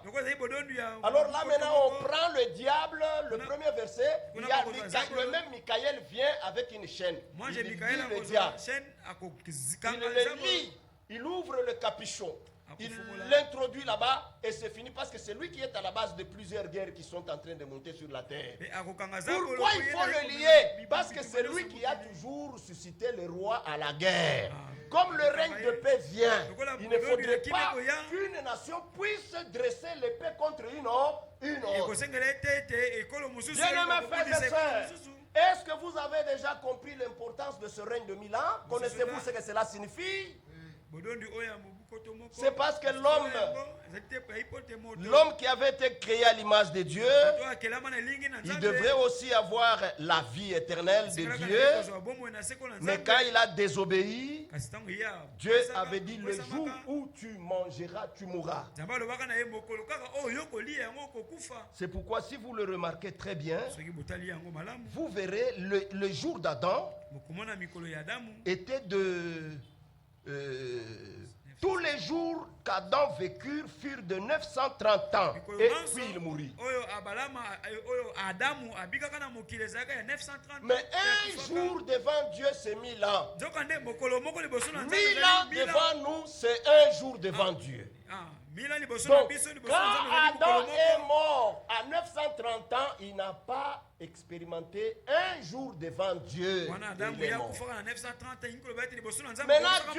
alors là maintenant on prend le diable, le premier verset, il y a le même Michael vient avec une chaîne. Il lit le diable. Il le lit, il ouvre le capuchon. Il l'introduit là-bas et c'est fini parce que c'est lui qui est à la base de plusieurs guerres qui sont en train de monter sur la terre. Pourquoi il faut le lier? Parce que c'est lui qui a toujours suscité le roi à la guerre. Comme le règne de paix vient, il ne faudrait pas qu'une nation puisse dresser l'épée contre une autre. Bien-aimés frères et sœurs, est-ce que vous avez déjà compris l'importance de ce règne de 1000 ans? Connaissez-vous ce que cela signifie? C'est parce que l'homme qui avait été créé à l'image de Dieu, il devrait aussi avoir la vie éternelle de Dieu. Mais quand il a désobéi, Dieu avait dit: le jour où tu mangeras, tu mourras. C'est pourquoi, si vous le remarquez très bien, vous verrez le jour d'Adam était de... tous les jours qu'Adam vécurent furent de 930 ans et puis il mourut. Mais un jour devant Dieu c'est 1000 ans. 1000 ans devant nous c'est un jour devant Dieu. Donc, quand Adam est mort à 930 ans, il n'a pas expérimenté un jour devant Dieu. Maintenant, Dieu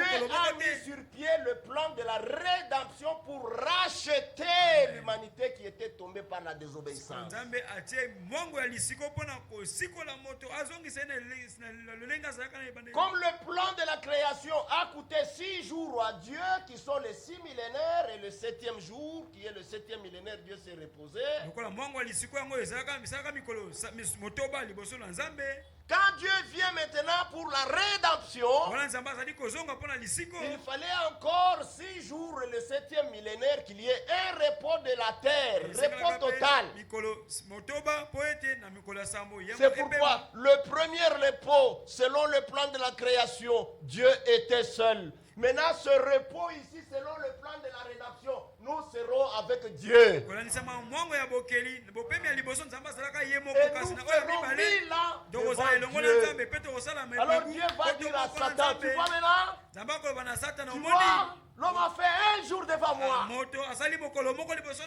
a mis sur pied le plan de la rédemption pour racheter l'humanité qui était tombée par la désobéissance. Comme le plan de la création a coûté 6 jours à Dieu, qui sont les 6 millénaires, et le 7e jour, qui est le 7e millénaire, Dieu s'est reposé. Quand Dieu vient maintenant pour la rédemption, il fallait encore 6 jours et le 7e millénaire qu'il y ait un repos de la terre, repos total. C'est pourquoi le premier repos, selon le plan de la création, Dieu était seul. Maintenant, ce repos ici, selon le plan de la rédemption, nous serons avec Dieu. Et nous ferons 1000 ans devant Dieu. Alors Dieu va dire à Satan, tu vois maintenant, tu vois, l'homme a fait un jour devant moi.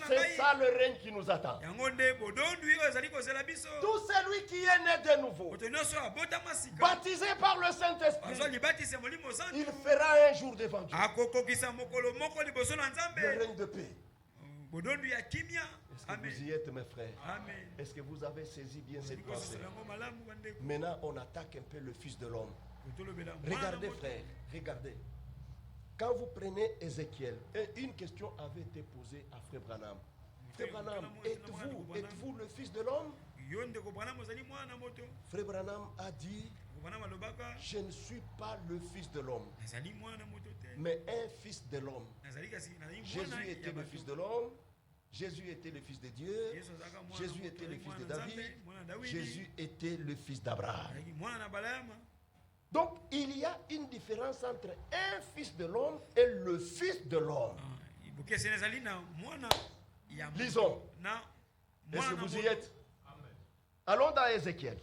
C'est ça le règne qui nous attend. Tout celui qui est né de nouveau, baptisé par le Saint-Esprit, il fera un jour devant Dieu le règne de paix. Est-ce que vous y êtes, mes frères? Est-ce que vous avez saisi bien cette pensée? Maintenant, on attaque un peu le Fils de l'homme. Regardez, frère, regardez. Quand vous prenez Ézéchiel, une question avait été posée à Frère Branham. Frère Branham, êtes-vous le Fils de l'homme? Frère Branham a dit, je ne suis pas le Fils de l'homme, mais un Fils de l'homme. Jésus était le Fils de l'homme. Jésus était le Fils de Dieu. Jésus était le Fils de David. Jésus était le Fils d'Abraham. Donc, il y a une différence entre un Fils de l'homme et le Fils de l'homme. Lisons. Est-ce que vous y êtes? Allons dans Ézéchiel.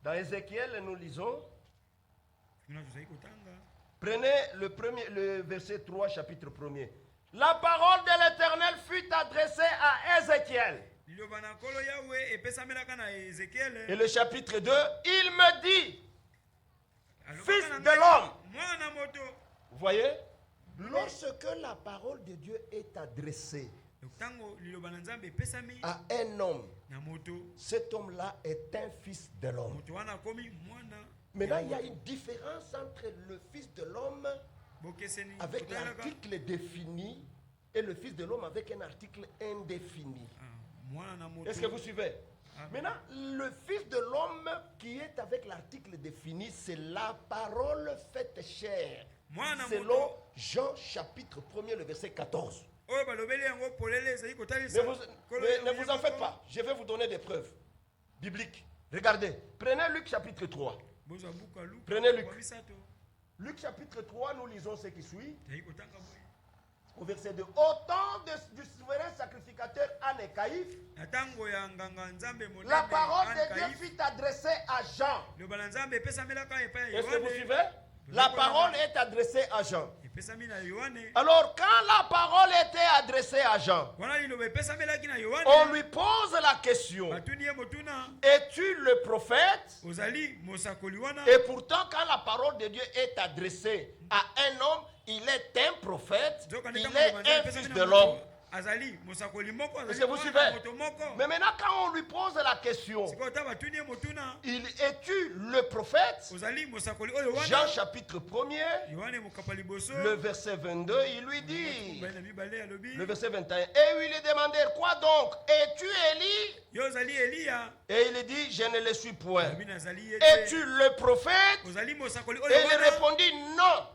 Dans Ézéchiel, nous lisons. Prenez le verset 3, chapitre 1er. La parole de l'Éternel fut adressée à Ézéchiel. Et le chapitre 2, il me dit, Fils de l'homme. Vous voyez, lorsque la parole de Dieu est adressée à un homme, cet homme-là est un fils de l'homme. Maintenant, il y a une différence entre le fils de l'homme avec l'article défini et le fils de l'homme avec un article indéfini. Est-ce que vous suivez? Maintenant, le fils de l'homme qui est avec l'article défini, c'est la parole faite chair. Selon Jean chapitre 1er, le verset 14. Ne vous en faites pas. Je vais vous donner des preuves bibliques. Regardez. Prenez Luc chapitre 3. Prenez Luc. Luc chapitre 3, nous lisons ce qui suit. Au verset 2. Au temps du souverain sacrificateur Anne et Caïphe, la parole de Dieu fut adressée à Jean. Est-ce que vous suivez? La parole est adressée à Jean. Alors, quand la parole était adressée à Jean, on lui pose la question, es-tu le prophète? Et pourtant, quand la parole de Dieu est adressée à un homme, il est un prophète, il est un fils de l'homme. Est-ce que vous suivez? Mais maintenant, quand on lui pose la question, es-tu le prophète? Jean chapitre 1er, le verset 22, il lui dit, le verset 21, et lui demandèrent, quoi donc? Es-tu Élie? Et il dit, je ne le suis point. Es-tu le prophète? Et il répondit, non.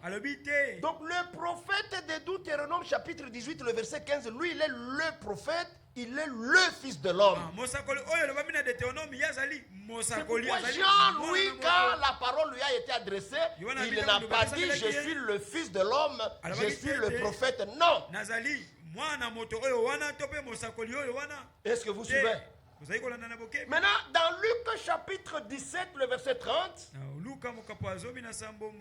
Donc le prophète de Deutéronome chapitre 18, le verset 15, lui, il est le prophète, il est le fils de l'homme. C'est pourquoi Jean, lui, quand la parole lui a été adressée, il n'a pas dit je suis le fils de l'homme, je suis le prophète. Non. Est-ce que vous suivez? Maintenant, dans Luc chapitre 17, le verset 30,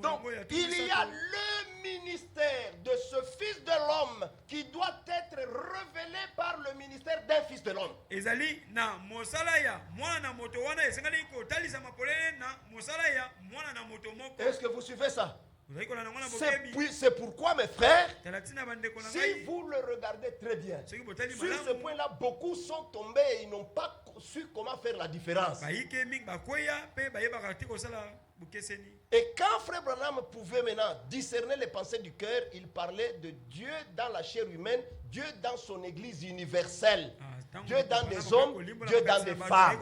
donc, il y a le ministère de ce fils de l'homme qui doit être révélé par le ministère d'un fils de l'homme. Est-ce que vous suivez ça? C'est pourquoi, mes frères, si vous le regardez très bien, sur ce point-là, beaucoup sont tombés et ils n'ont pas su comment faire la différence. Et quand Frère Branham pouvait maintenant discerner les pensées du cœur, il parlait de Dieu dans la chair humaine, Dieu dans son église universelle, Dieu dans des hommes, Dieu dans des femmes.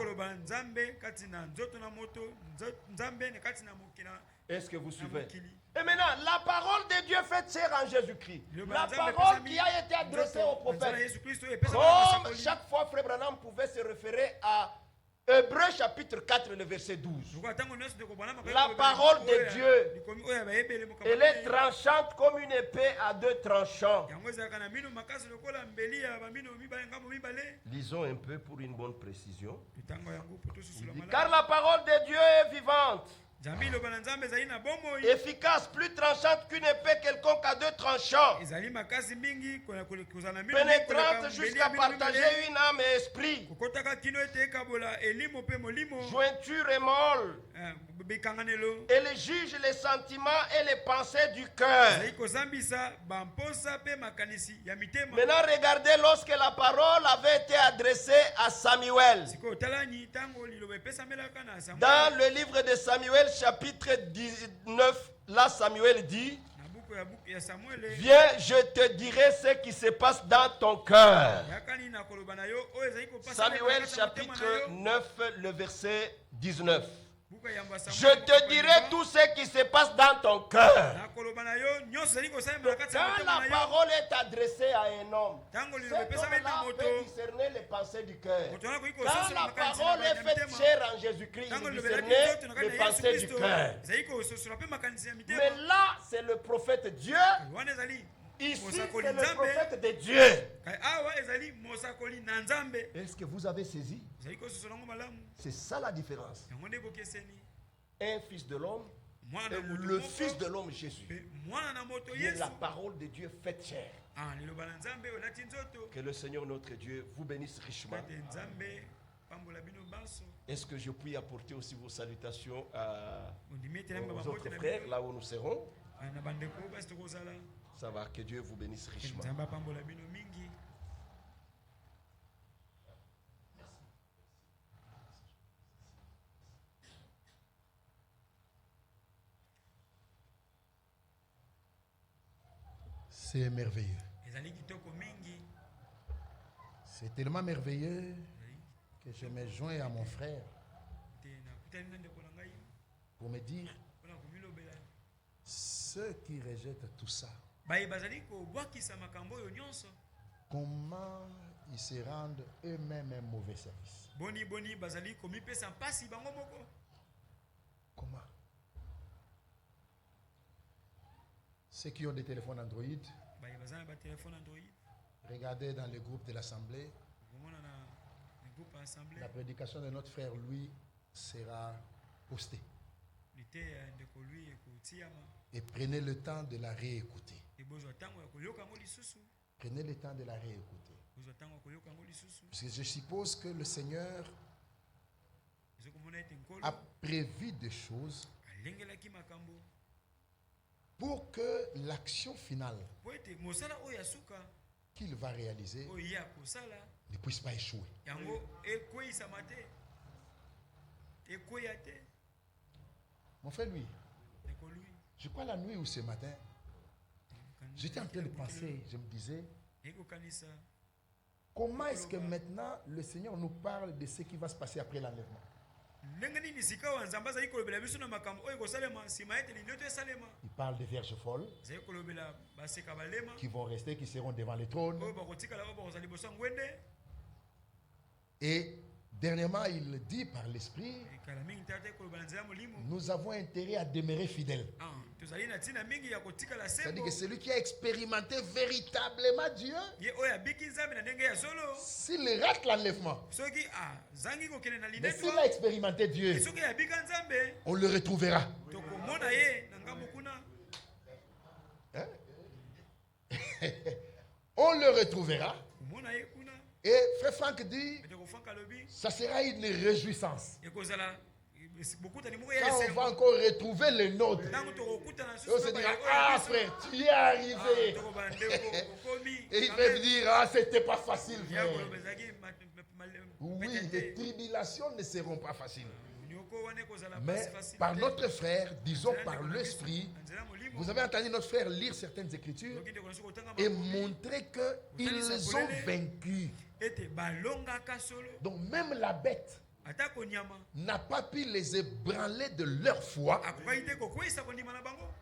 Est-ce que vous suivez? Et maintenant, la parole de Dieu faite chair en Jésus-Christ, la parole qui a été adressée au prophète, comme chaque fois Frère Branham pouvait se référer à Hébreux chapitre 4, le verset 12. La parole de Dieu, elle est tranchante comme une épée à deux tranchants. Lisons un peu pour une bonne précision. Car la parole de Dieu est vivante, efficace, plus tranchante qu'une épée quelconque à deux tranchants, pénétrante jusqu'à partager une âme et esprit, jointure et molle, elle juge les sentiments et les pensées du cœur. Maintenant regardez, lorsque la parole avait été adressée à Samuel, dans le livre de Samuel chapitre 19, là Samuel dit: viens, je te dirai ce qui se passe dans ton cœur. Samuel chapitre 9, le verset 19. Je te dirai tout ce qui se passe dans ton cœur. Quand la parole est adressée à un homme, cet homme-là peut discerner les pensées du cœur. Quand la parole est faite chair en Jésus-Christ, il discernait les pensées du cœur. Mais là, c'est le prophète Dieu. Ici, c'est le prophète de Dieu. Est-ce que vous avez saisi? C'est ça la différence. Un fils de l'homme, le fils de l'homme Jésus, qui est la parole de Dieu faite chair. Que le Seigneur notre Dieu vous bénisse richement. Est-ce que je puis apporter aussi vos salutations aux autres frères, là où nous serons? Ça va, que Dieu vous bénisse richement. C'est merveilleux. C'est tellement merveilleux que je me joins à mon frère pour me dire, ceux qui rejettent tout ça, comment ils se rendent eux-mêmes un mauvais service? Comment? Ceux qui ont des téléphones Android, regardez dans le groupe de l'Assemblée, la prédication de notre frère Louis sera postée. Et prenez le temps de la réécouter. Prenez le temps de la réécouter. Parce que je suppose que le Seigneur a prévu des choses pour que l'action finale qu'il va réaliser ne puisse pas échouer. Mon frère Louis, je crois la nuit ou ce matin, j'étais en train de penser, je me disais, comment est-ce que maintenant le Seigneur nous parle de ce qui va se passer après l'enlèvement? Il parle des vierges folles qui vont rester, qui seront devant le trône. Et dernièrement, il dit par l'Esprit, nous avons intérêt à demeurer fidèles. C'est-à-dire que celui qui a expérimenté véritablement Dieu, s'il rate l'enlèvement, mais s'il a expérimenté Dieu, on le retrouvera. Hein? On le retrouvera. Et Frère Franck dit, ça sera une réjouissance. Quand on va encore retrouver les nôtres, et on se dira, ah frère, tu y es arrivé. Et ils peuvent dire, ah, c'était pas facile, frère. Oui, les tribulations ne seront pas faciles. Mais par notre frère, disons par l'esprit, vous avez entendu notre frère lire certaines écritures et montrer qu'ils ont vaincu. Donc même la bête n'a pas pu les ébranler de leur foi,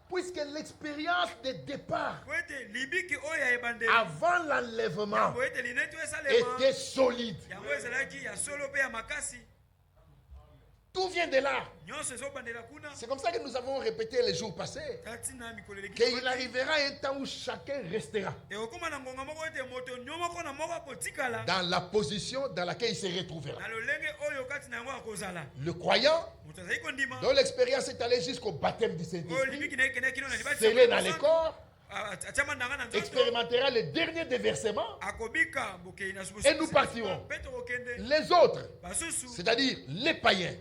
puisque l'expérience de départ avant l'enlèvement était solide. Tout vient de là. C'est comme ça que nous avons répété les jours passés qu'il arrivera un temps où chacun restera dans la position dans laquelle il se retrouvera. Le croyant, dont l'expérience est allée jusqu'au baptême du Saint-Esprit, scellé dans les corps, expérimentera le dernier déversement et nous partirons. Les autres, c'est-à-dire les païens,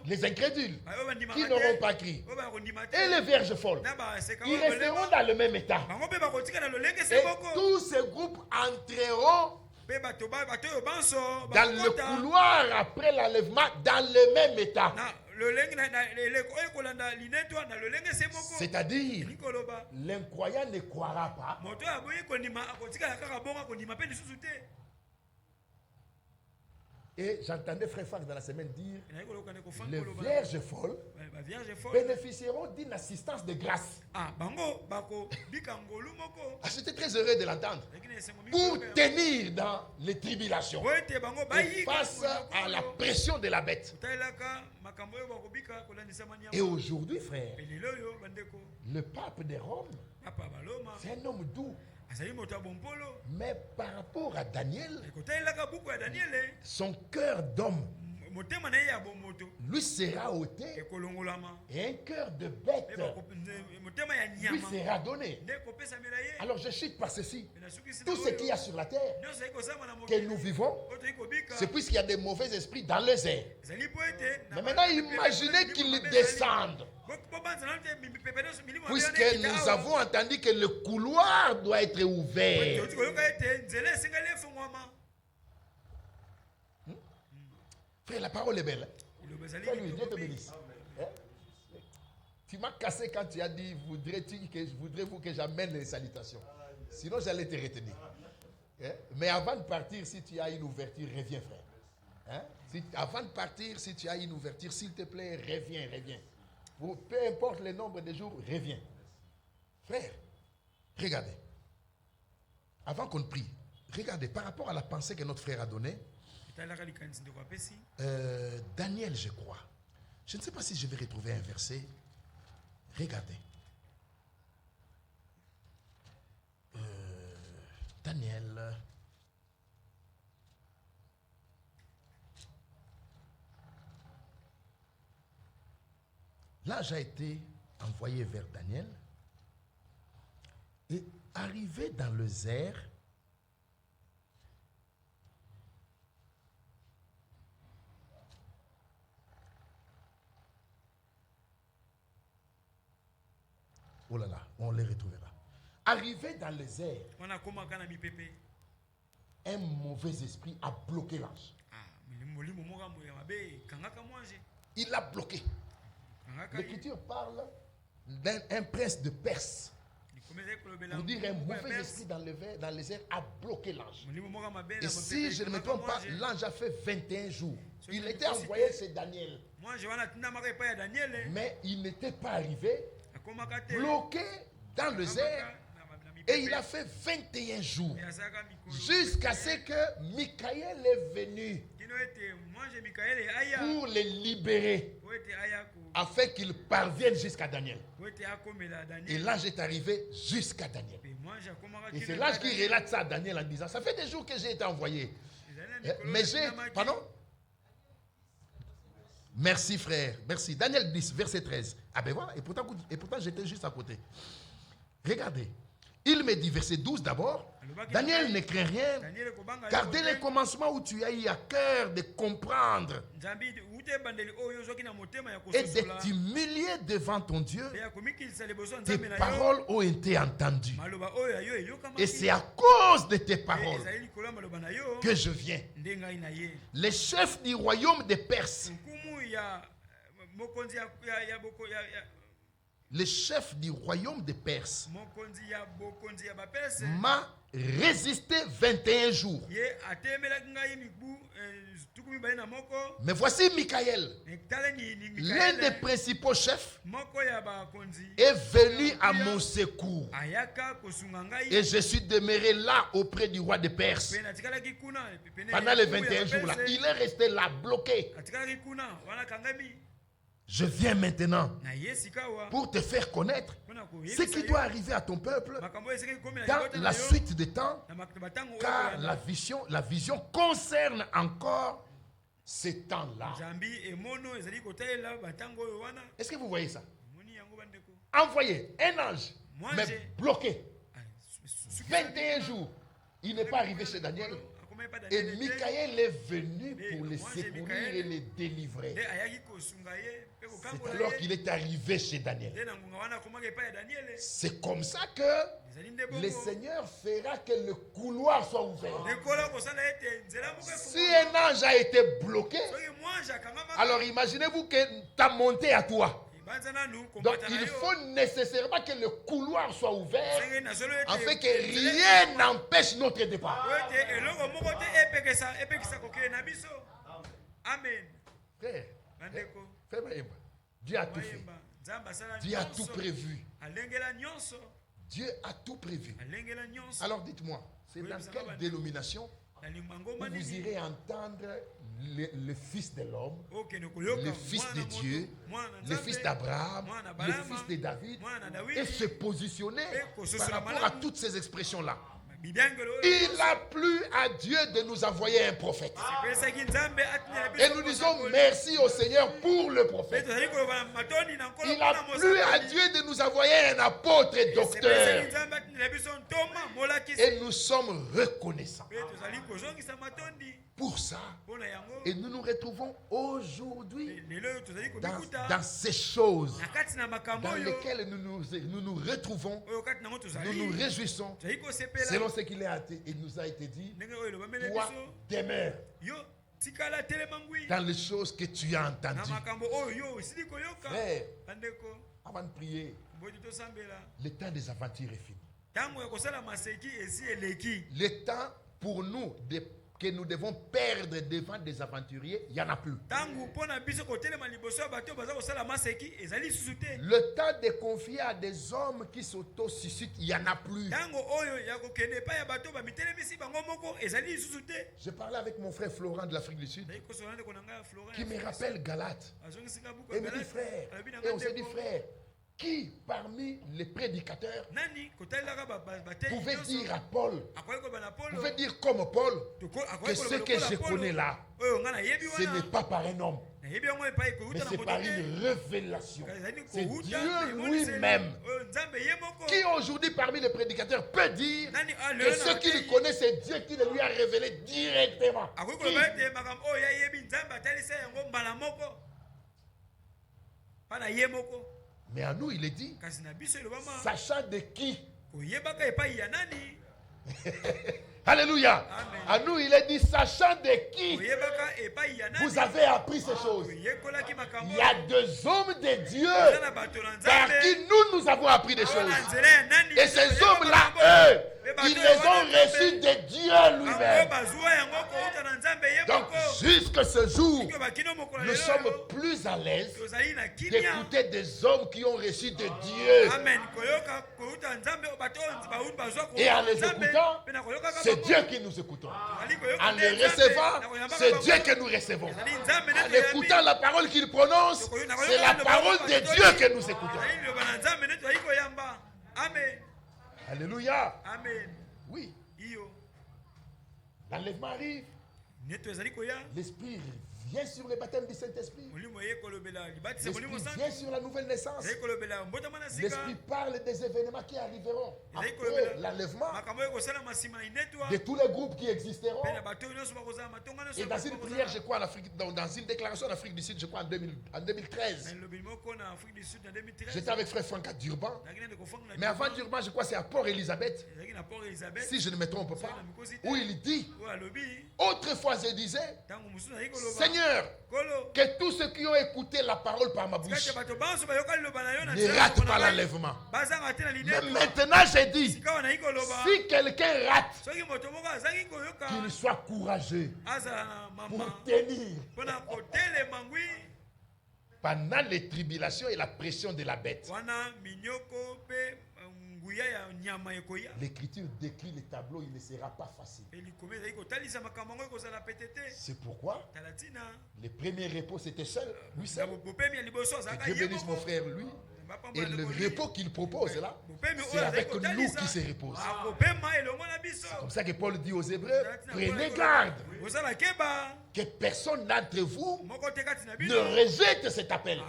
les incrédules qui n'auront pas crié et les vierges folles, ils resteront dans le même état. Et tous ces groupes entreront dans le couloir après l'enlèvement dans le même état. C'est-à-dire, l'incroyant ne croira pas. Et j'entendais frère Franck dans la semaine dire, les vierges folles bénéficieront d'une assistance de grâce. J'étais très heureux de l'entendre. Pour tenir dans les tribulations et face à la pression de la bête. Et aujourd'hui, frère, le pape de Rome, c'est un homme doux. Mais par rapport à Daniel, son cœur d'homme lui sera ôté et un cœur de bête lui sera donné. Alors je chute par ceci. Tout ce qu'il y a sur la terre que nous vivons, c'est puisqu'il y a des mauvais esprits dans les airs. Mais maintenant imaginez qu'ils descendent. Puisque nous avons entendu que le couloir doit être ouvert. Frère, la parole est belle. Lui, Dieu te bénisse. Tu m'as cassé quand tu as dit voudrez-vous que j'amène les salutations. Sinon, j'allais te retenir. Mais avant de partir, si tu as une ouverture, reviens, frère. Avant de partir, si tu as une ouverture, s'il te plaît, reviens. Peu importe le nombre de jours, reviens. Frère, regardez. Avant qu'on prie, regardez, par rapport à la pensée que notre frère a donnée, Daniel, je crois. Je ne sais pas si je vais retrouver un verset. Regardez. Daniel. L'ange a été envoyé vers Daniel et arrivé dans le désert, oh là là, on les retrouvera. Arrivé dans le désert, un mauvais esprit a bloqué l'ange. Il l'a bloqué. L'Écriture parle d'un prince de Perse. Pour dire un mauvais esprit dans les airs a bloqué l'ange. Et si je ne me trompe pas, l'ange a fait 21 jours. Il était envoyé chez Daniel. Mais il n'était pas arrivé. Bloqué dans les airs. Et il a fait 21 jours. Jusqu'à ce que Michael est venu pour les libérer, afin qu'ils parviennent jusqu'à Daniel. Et l'ange est arrivé jusqu'à Daniel. Et c'est l'ange qui relate ça à Daniel en disant, ça fait des jours que j'ai été envoyé. Mais j'ai... Pardon? Merci frère, merci. Daniel 10, verset 13. Ah ben voilà, et pourtant j'étais juste à côté. Regardez. Il me dit, verset 12 d'abord, Daniel ne craint rien, car dès le commencement où tu as eu à cœur de comprendre et de t'humilier devant ton Dieu, tes paroles ont été entendues. Et c'est à cause de tes paroles que je viens. Les chefs du royaume des Perses, m'a résisté 21 jours. Mais voici Michaël, l'un des principaux chefs, est venu à mon secours. Et je suis demeuré là auprès du roi de Perse. Pendant les 21 jours là, il est resté là, bloqué. Je viens maintenant pour te faire connaître ce qui doit arriver à ton peuple dans la suite des temps, car la vision concerne encore ces temps-là. Est-ce que vous voyez ça? Envoyé un ange, mais bloqué. 21 jours. Il n'est pas arrivé chez Daniel. Et Michaël est venu pour les secourir et les délivrer. C'est alors qu'il est arrivé chez Daniel. C'est comme ça que le Seigneur fera que le couloir soit ouvert. Si un ange a été bloqué, alors imaginez-vous que ta montée à toi. Donc il faut nécessairement que le couloir soit ouvert afin que rien n'empêche notre départ. Frère, Dieu a tout fait. Dieu a tout prévu. Dieu a tout prévu. Alors dites-moi, c'est dans quelle dénomination vous irez entendre le Fils de l'homme, le Fils de Dieu, le Fils d'Abraham, le Fils de David, et se positionner par rapport à toutes ces expressions-là? Il a plu à Dieu de nous envoyer un prophète. Et nous disons merci au Seigneur pour le prophète. Il a plu à Dieu de nous envoyer un apôtre et docteur. Et nous sommes reconnaissants pour ça. Et nous nous retrouvons aujourd'hui dans ces choses dans lesquelles nous nous retrouvons. Nous nous réjouissons selon ce qu'il nous a été dit. Toi, demeure dans les choses que tu as entendues. Frère, avant de prier, le temps des aventures est fini. Le temps pour nous que nous devons perdre devant des aventuriers, il n'y en a plus. Le temps de confier à des hommes qui s'auto-suscitent, il n'y en a plus. Je parlais avec mon frère Florent de l'Afrique du Sud, qui me rappelle Galates. Et me dit frère, et on s'est dit frère, qui parmi les prédicateurs pouvait dire à Paul, pouvait dire comme Paul, que ce que je connais là, ce n'est pas par un homme, mais c'est par une révélation. C'est Dieu lui-même qui aujourd'hui parmi les prédicateurs peut dire que ce qu'il connaît, c'est Dieu qui le lui a révélé directement. Mais à nous, il est dit, sachant de qui. Alléluia. Amen. À nous, il est dit, sachant de qui vous avez appris ces choses. Il y a deux hommes de Dieu par qui nous avons appris des choses. Et ces hommes-là, eux, ils les ont reçus de Dieu lui-même. Donc, jusqu'à ce jour, nous sommes plus à l'aise d'écouter des hommes qui ont reçu de Dieu. Et en les écoutant, c'est Dieu qui nous écoutons. En les recevant, c'est Dieu que nous recevons. En écoutant la parole qu'il prononce, c'est la parole de Dieu que nous écoutons. Alléluia. Amen. Oui. L'enlèvement arrive. L'esprit vient sur le baptême du Saint-Esprit. L'Esprit vient sur la nouvelle naissance. L'Esprit parle des événements qui arriveront après l'enlèvement, de tous les groupes qui existeront. Et dans une prière, je crois, dans une déclaration en Afrique du Sud, je crois en 2013, j'étais avec frère Franck à Durban. Mais avant Durban, je crois que c'est à Port-Élisabeth, si je ne me trompe pas, où il dit, autrefois je disais, Seigneur, que tous ceux qui ont écouté la parole par ma bouche ne ratent pas l'enlèvement. Mais maintenant je dis, si quelqu'un rate, qu'il soit courageux pour tenir pendant les tribulations et la pression de la bête. L'Écriture décrit le tableau, il ne sera pas facile. C'est pourquoi le premier repos c'était seul, lui seul. Que Dieu bénisse mon frère, lui. Et le repos qu'il propose là, c'est avec nous qui se repose. C'est comme ça que Paul dit aux Hébreux, prenez garde que personne d'entre vous ne rejette cet appel.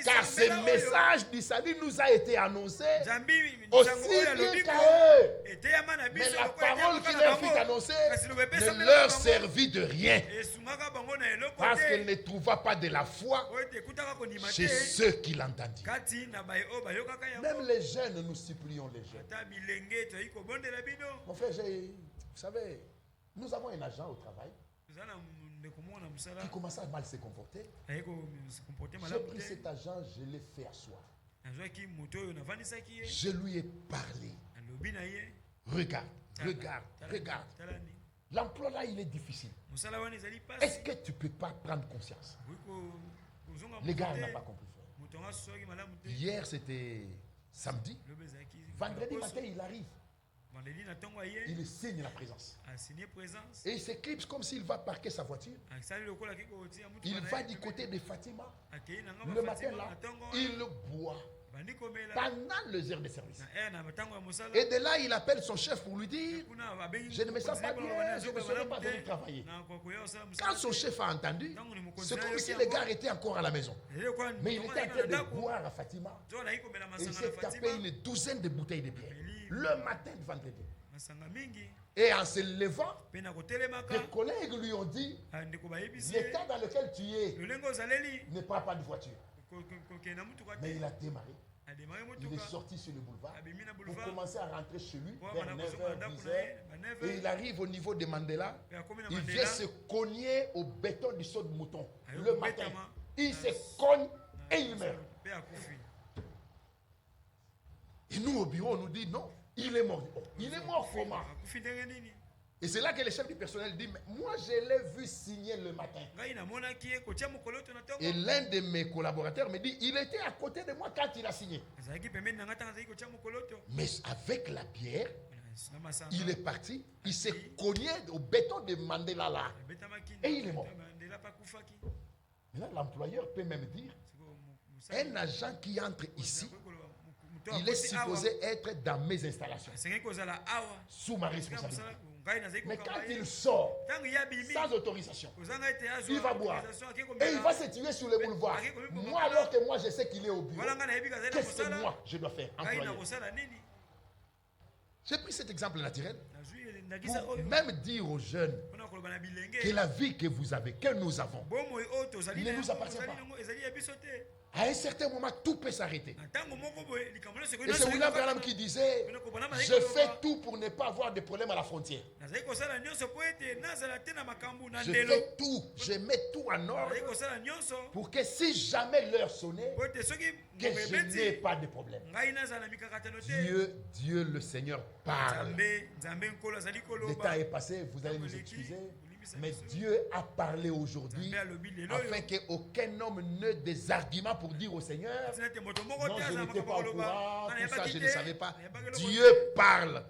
Car ce message du salut nous a été annoncé aussi bien qu'à eux. Mais la parole qui leur fut annoncée ne leur servit de rien. Parce qu'elle ne trouva pas de la foi chez ceux qui l'entendirent. Même les jeunes, nous supplions les jeunes. Mon frère, vous savez, nous avons un agent au travail qui commence à mal se comporter. J'ai pris cet agent, je l'ai fait asseoir. Je lui ai parlé. Regarde, regarde, regarde. L'emploi là, il est difficile. Est-ce que tu ne peux pas prendre conscience? Les gars n'ont pas compris. Hier, c'était samedi. Vendredi matin, il arrive. Il signe la présence. Et il s'éclipse comme s'il va parquer sa voiture. Il va du côté de Fatima. Le matin là, il boit pendant les heures de service. Et de là, il appelle son chef pour lui dire, je ne me sens pas bien, je ne serai pas venu travailler. Quand son chef a entendu, c'est comme si le gars était encore à la maison. Mais il était en train de boire à Fatima. Et il s'est tapé une douzaine de bouteilles de bière. Le matin de vendredi. Et en se levant, des collègues lui ont dit, l'état dans lequel tu es, ne prends pas de voiture. Mais il a démarré. Il est sorti sur le boulevard pour commencer à rentrer chez lui vers 9h, 10h. Et il arrive au niveau de Mandela. Il vient se cogner au béton du saut de mouton le matin. Il se cogne et il meurt. Et nous au bureau, on nous dit non, il est mort. Il est mort comment? Et c'est là que le chef du personnel dit, mais moi je l'ai vu signer le matin. Et l'un de mes collaborateurs me dit, il était à côté de moi quand il a signé. Mais avec la bière, il est parti, il s'est cogné au béton de Mandela là. Et il est mort. Maintenant, l'employeur peut même dire, un agent qui entre ici, il est supposé être dans mes installations, sous ma responsabilité. Mais quand il sort, sans autorisation, il va boire et il va se tuer sur le boulevard. Moi, alors que moi je sais qu'il est au bureau, qu'est-ce que moi je dois faire? J'ai pris cet exemple naturel pour même dire aux jeunes que la vie que vous avez, que nous avons, ne nous appartient pas. À un certain moment, tout peut s'arrêter. Et c'est William Branham qui disait, je fais tout pour ne pas avoir de problème à la frontière. Je fais tout, je mets tout en ordre pour que si jamais l'heure sonnait, que je n'ai pas de problème. Dieu le Seigneur parle. Le temps est passé, vous allez nous excuser. Mais Dieu a parlé aujourd'hui afin qu'aucun homme n'ait des arguments pour dire au Seigneur, non, je n'étais pas au courant, tout ça je ne savais pas. Dieu parle.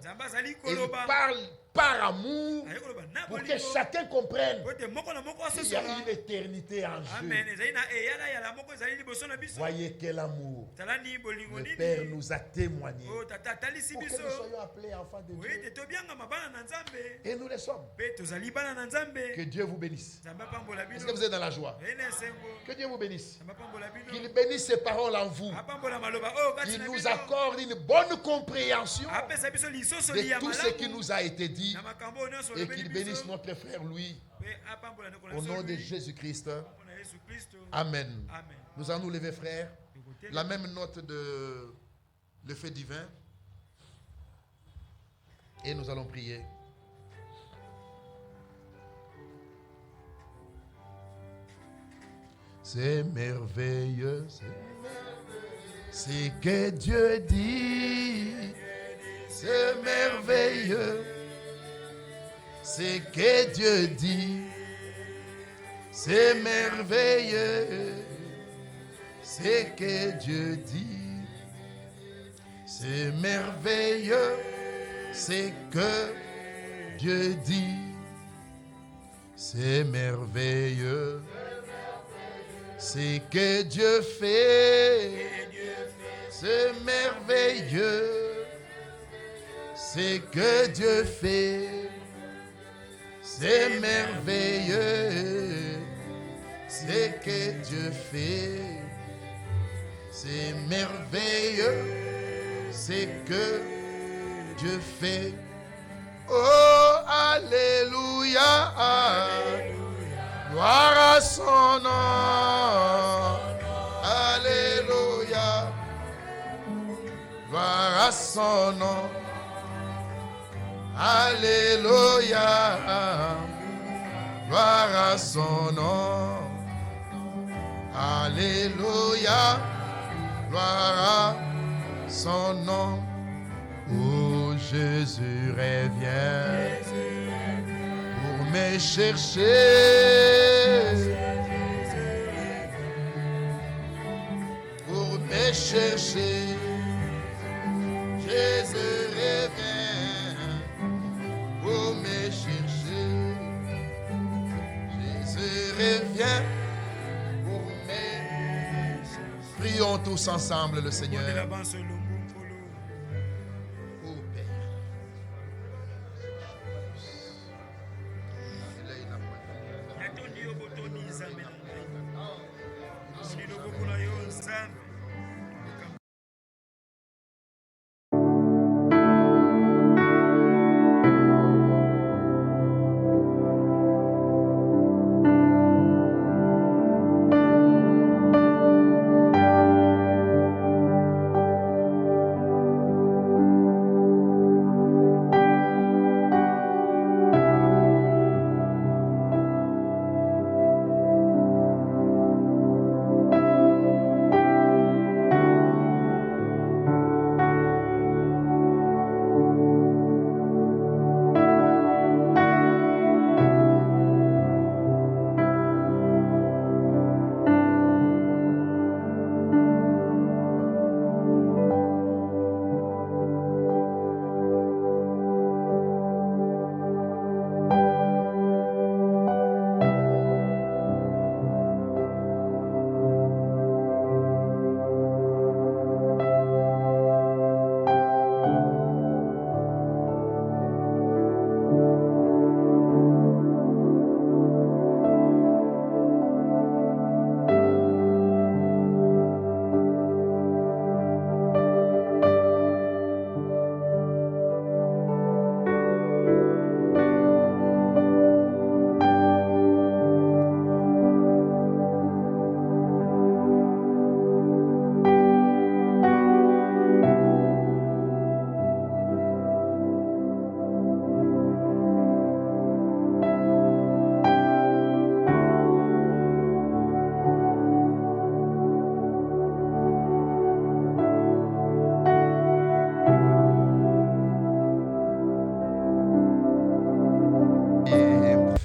Et il parle par amour, pour que chacun comprenne qu'il y a une éternité en jeu. Voyez quel amour le Père nous a témoigné pour que nous soyons appelés enfants de Dieu. Et nous le sommes. Que Dieu vous bénisse. Est-ce que vous êtes dans la joie? Que Dieu vous bénisse. Qu'il bénisse ses paroles en vous. Qu'il nous accorde une bonne compréhension de tout ce qui nous a été dit. Et qu'il bénisse notre frère Louis. Au nom de Jésus-Christ. Amen. Nous allons nous lever, frères. La même note de le fait divin. Et nous allons prier. C'est merveilleux. C'est que Dieu dit. C'est merveilleux. C'est que Dieu dit. C'est merveilleux. C'est que Dieu dit. C'est merveilleux. C'est que Dieu dit. C'est merveilleux. C'est que Dieu fait. C'est merveilleux. C'est que Dieu fait. C'est merveilleux. C'est que Dieu fait. C'est merveilleux. C'est que Dieu fait. Oh, alléluia. Gloire à son nom. Alléluia. Gloire à son nom. Alléluia. Gloire à son nom. Alléluia. Gloire à son nom. Oh, Jésus revient pour me chercher. Pour me chercher. Jésus revient pour me chercher. Jésus revient pour me chercher. Prions tous ensemble le Seigneur.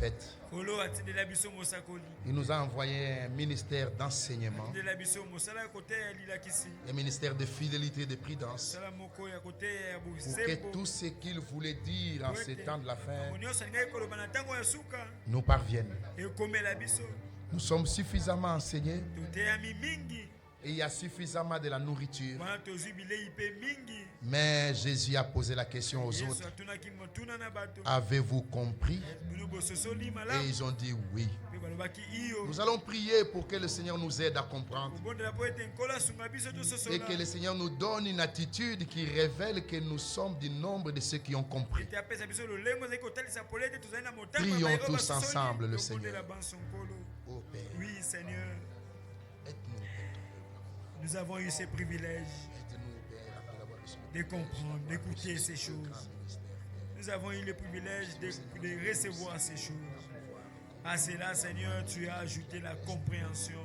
prophète. Il nous a envoyé un ministère d'enseignement, un ministère de fidélité et de prudence, pour que tout ce qu'il voulait dire en ces temps de la fin nous parvienne. Nous sommes suffisamment enseignés et il y a suffisamment de la nourriture. Mais Jésus a posé la question aux autres: avez-vous compris? Et ils ont dit oui. Nous allons prier pour que le Seigneur nous aide à comprendre et que le Seigneur nous donne une attitude qui révèle que nous sommes du nombre de ceux qui ont compris. Prions tous ensemble le Seigneur. Oh Père, oui, Seigneur, nous avons eu ces privilèges de comprendre, d'écouter ces choses. Nous avons eu le privilège de recevoir ces choses. À cela, Seigneur, tu as ajouté la compréhension.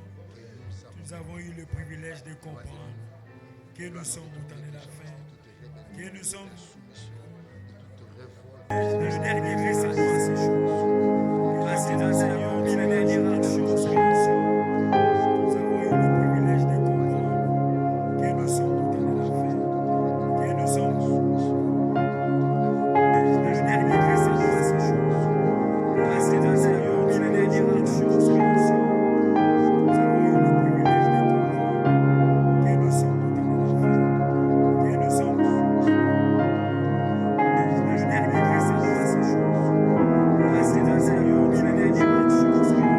Nous avons eu le privilège de comprendre que nous sommes au temps de la fin, que nous sommes le dernier récipient à ces choses. À cela, Seigneur, tu as la dernière action, Seigneur. Nous avons eu le privilège de comprendre que nous sommes au temps de la fin, que nous sommes le dernier récipient à ces choses. À cela, Seigneur, tu as la dernière action, Seigneur. Nous avons eu le privilège de comprendre que nous sommes au temps de la fin, que nous sommes le dernier récipient à ces choses. À cela, Seigneur, tu as la dernière action, Seigneur.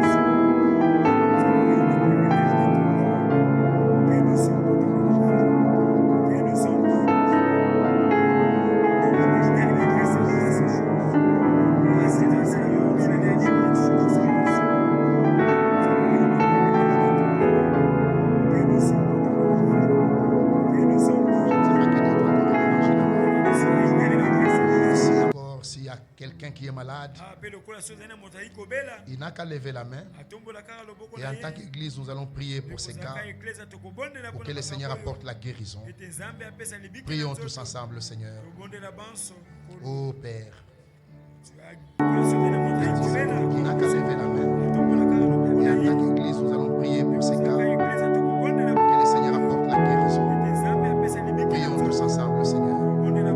Quelqu'un qui est malade, il n'a qu'à lever la main. Et en tant qu'Église, nous allons prier pour ces cas, pour que le Seigneur apporte la guérison. Prions tous ensemble, Seigneur. Ô Père, il n'a qu'à lever la main. Et en tant qu'Église, nous allons prier pour ces cas, pour que le Seigneur apporte la guérison. Prions tous ensemble, Seigneur. Ô Père,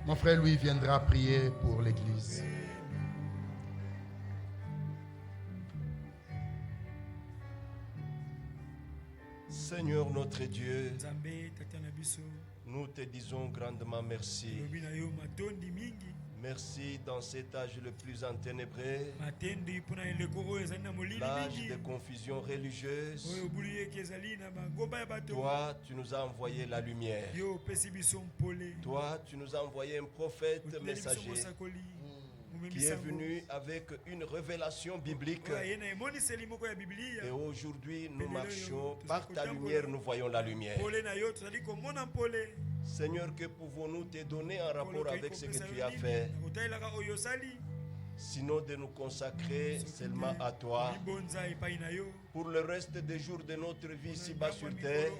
mon frère lui viendra prier pour l'Église. Seigneur notre Dieu, nous te disons grandement merci. Merci dans cet âge le plus enténébré, l'âge de confusion religieuse. Toi, tu nous as envoyé la lumière. Toi, tu nous as envoyé un prophète messager qui est venu avec une révélation biblique. Et aujourd'hui, nous marchons par ta lumière, nous voyons la lumière. Seigneur, que pouvons-nous te donner en rapport avec ce que tu as fait, sinon de nous consacrer seulement à toi pour le reste des jours de notre vie ici-bas sur terre,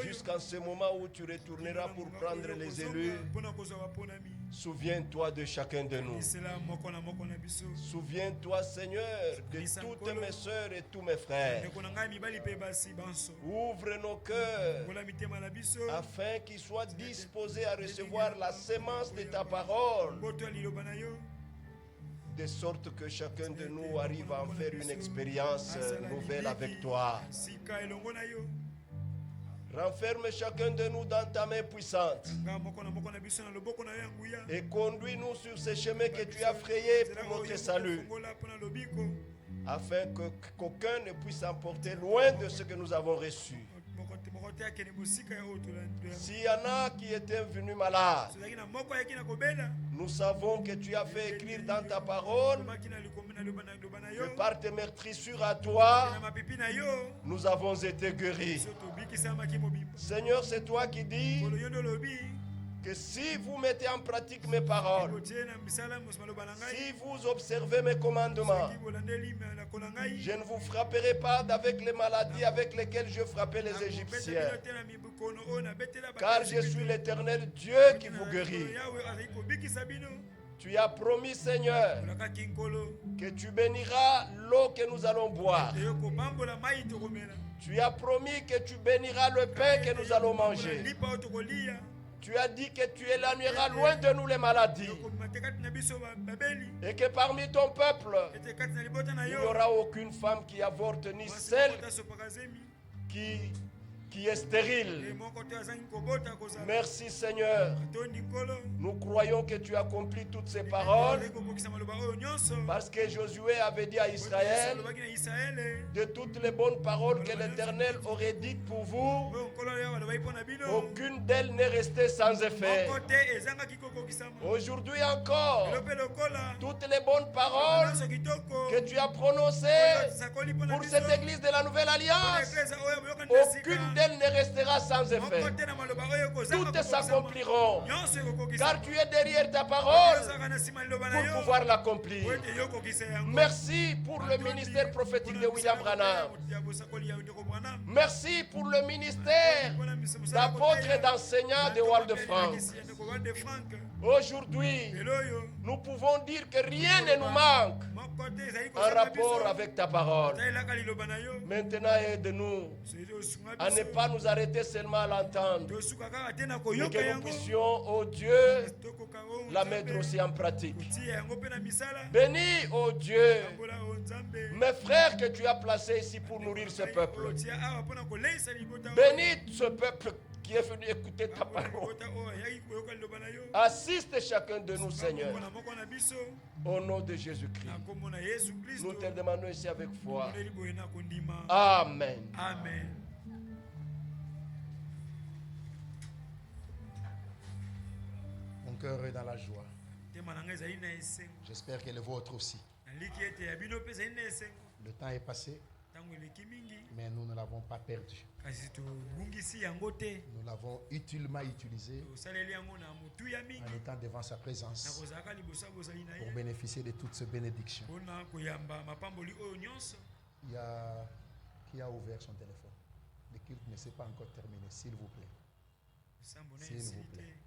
jusqu'à ce moment où tu retourneras pour prendre les élus. Souviens-toi de chacun de nous. Souviens-toi, Seigneur, de toutes mes soeurs et tous mes frères. Ouvre nos cœurs afin qu'ils soient disposés à recevoir la sémence de ta parole de sorte que chacun de nous arrive à en faire une expérience nouvelle avec toi. Renferme chacun de nous dans ta main puissante et conduis-nous sur ces chemins que tu as frayés pour notre salut, afin qu'aucun ne puisse emporter loin de ce que nous avons reçu. S'il y en a qui étaient venus malades, nous savons que tu as fait écrire dans ta parole que par tes meurtrissures à toi, nous avons été guéris. Seigneur, c'est toi qui dis que si vous mettez en pratique mes paroles, si vous observez mes commandements, je ne vous frapperai pas avec les maladies avec lesquelles je frappais les Égyptiens, car je suis l'Éternel Dieu qui vous guérit. Tu as promis, Seigneur, que tu béniras l'eau que nous allons boire. Tu as promis que tu béniras le pain que nous allons manger. Tu as dit que tu éloigneras loin de nous les maladies et que parmi ton peuple, il n'y aura aucune femme qui avorte ni celle qui est stérile. Merci Seigneur. Nous croyons que tu accomplis toutes ces paroles parce que Josué avait dit à Israël de toutes les bonnes paroles que l'Éternel aurait dites pour vous, aucune d'elles n'est restée sans effet. Aujourd'hui encore, toutes les bonnes paroles que tu as prononcées pour cette église de la Nouvelle Alliance, aucune d'elles ne restera sans effet. Toutes s'accompliront, car tu es derrière ta parole pour pouvoir l'accomplir. Merci pour le ministère prophétique de William Branham. Merci pour le ministère d'apôtre et d'enseignant de Walde Frank. Aujourd'hui, nous pouvons dire que rien ne nous manque en rapport avec ta parole. Maintenant, aide-nous à ne pas nous arrêter seulement à l'entendre, mais que nous puissions, oh Dieu, la mettre aussi en pratique. Bénis, oh Dieu, mes frères que tu as placés ici pour nourrir ce peuple. Bénis ce peuple qui est venu écouter ta parole. Assiste chacun de nous, Seigneur. Au nom de Jésus-Christ. Nous te demandons ici avec foi. Amen. Amen. Mon cœur est dans la joie. J'espère que le vôtre aussi. Le temps est passé, mais nous ne l'avons pas perdu. Nous l'avons utilement utilisé en étant devant sa présence pour bénéficier de toutes ces bénédictions. Il y a qui a ouvert son téléphone. Le culte ne s'est pas encore terminé, s'il vous plaît. S'il vous plaît.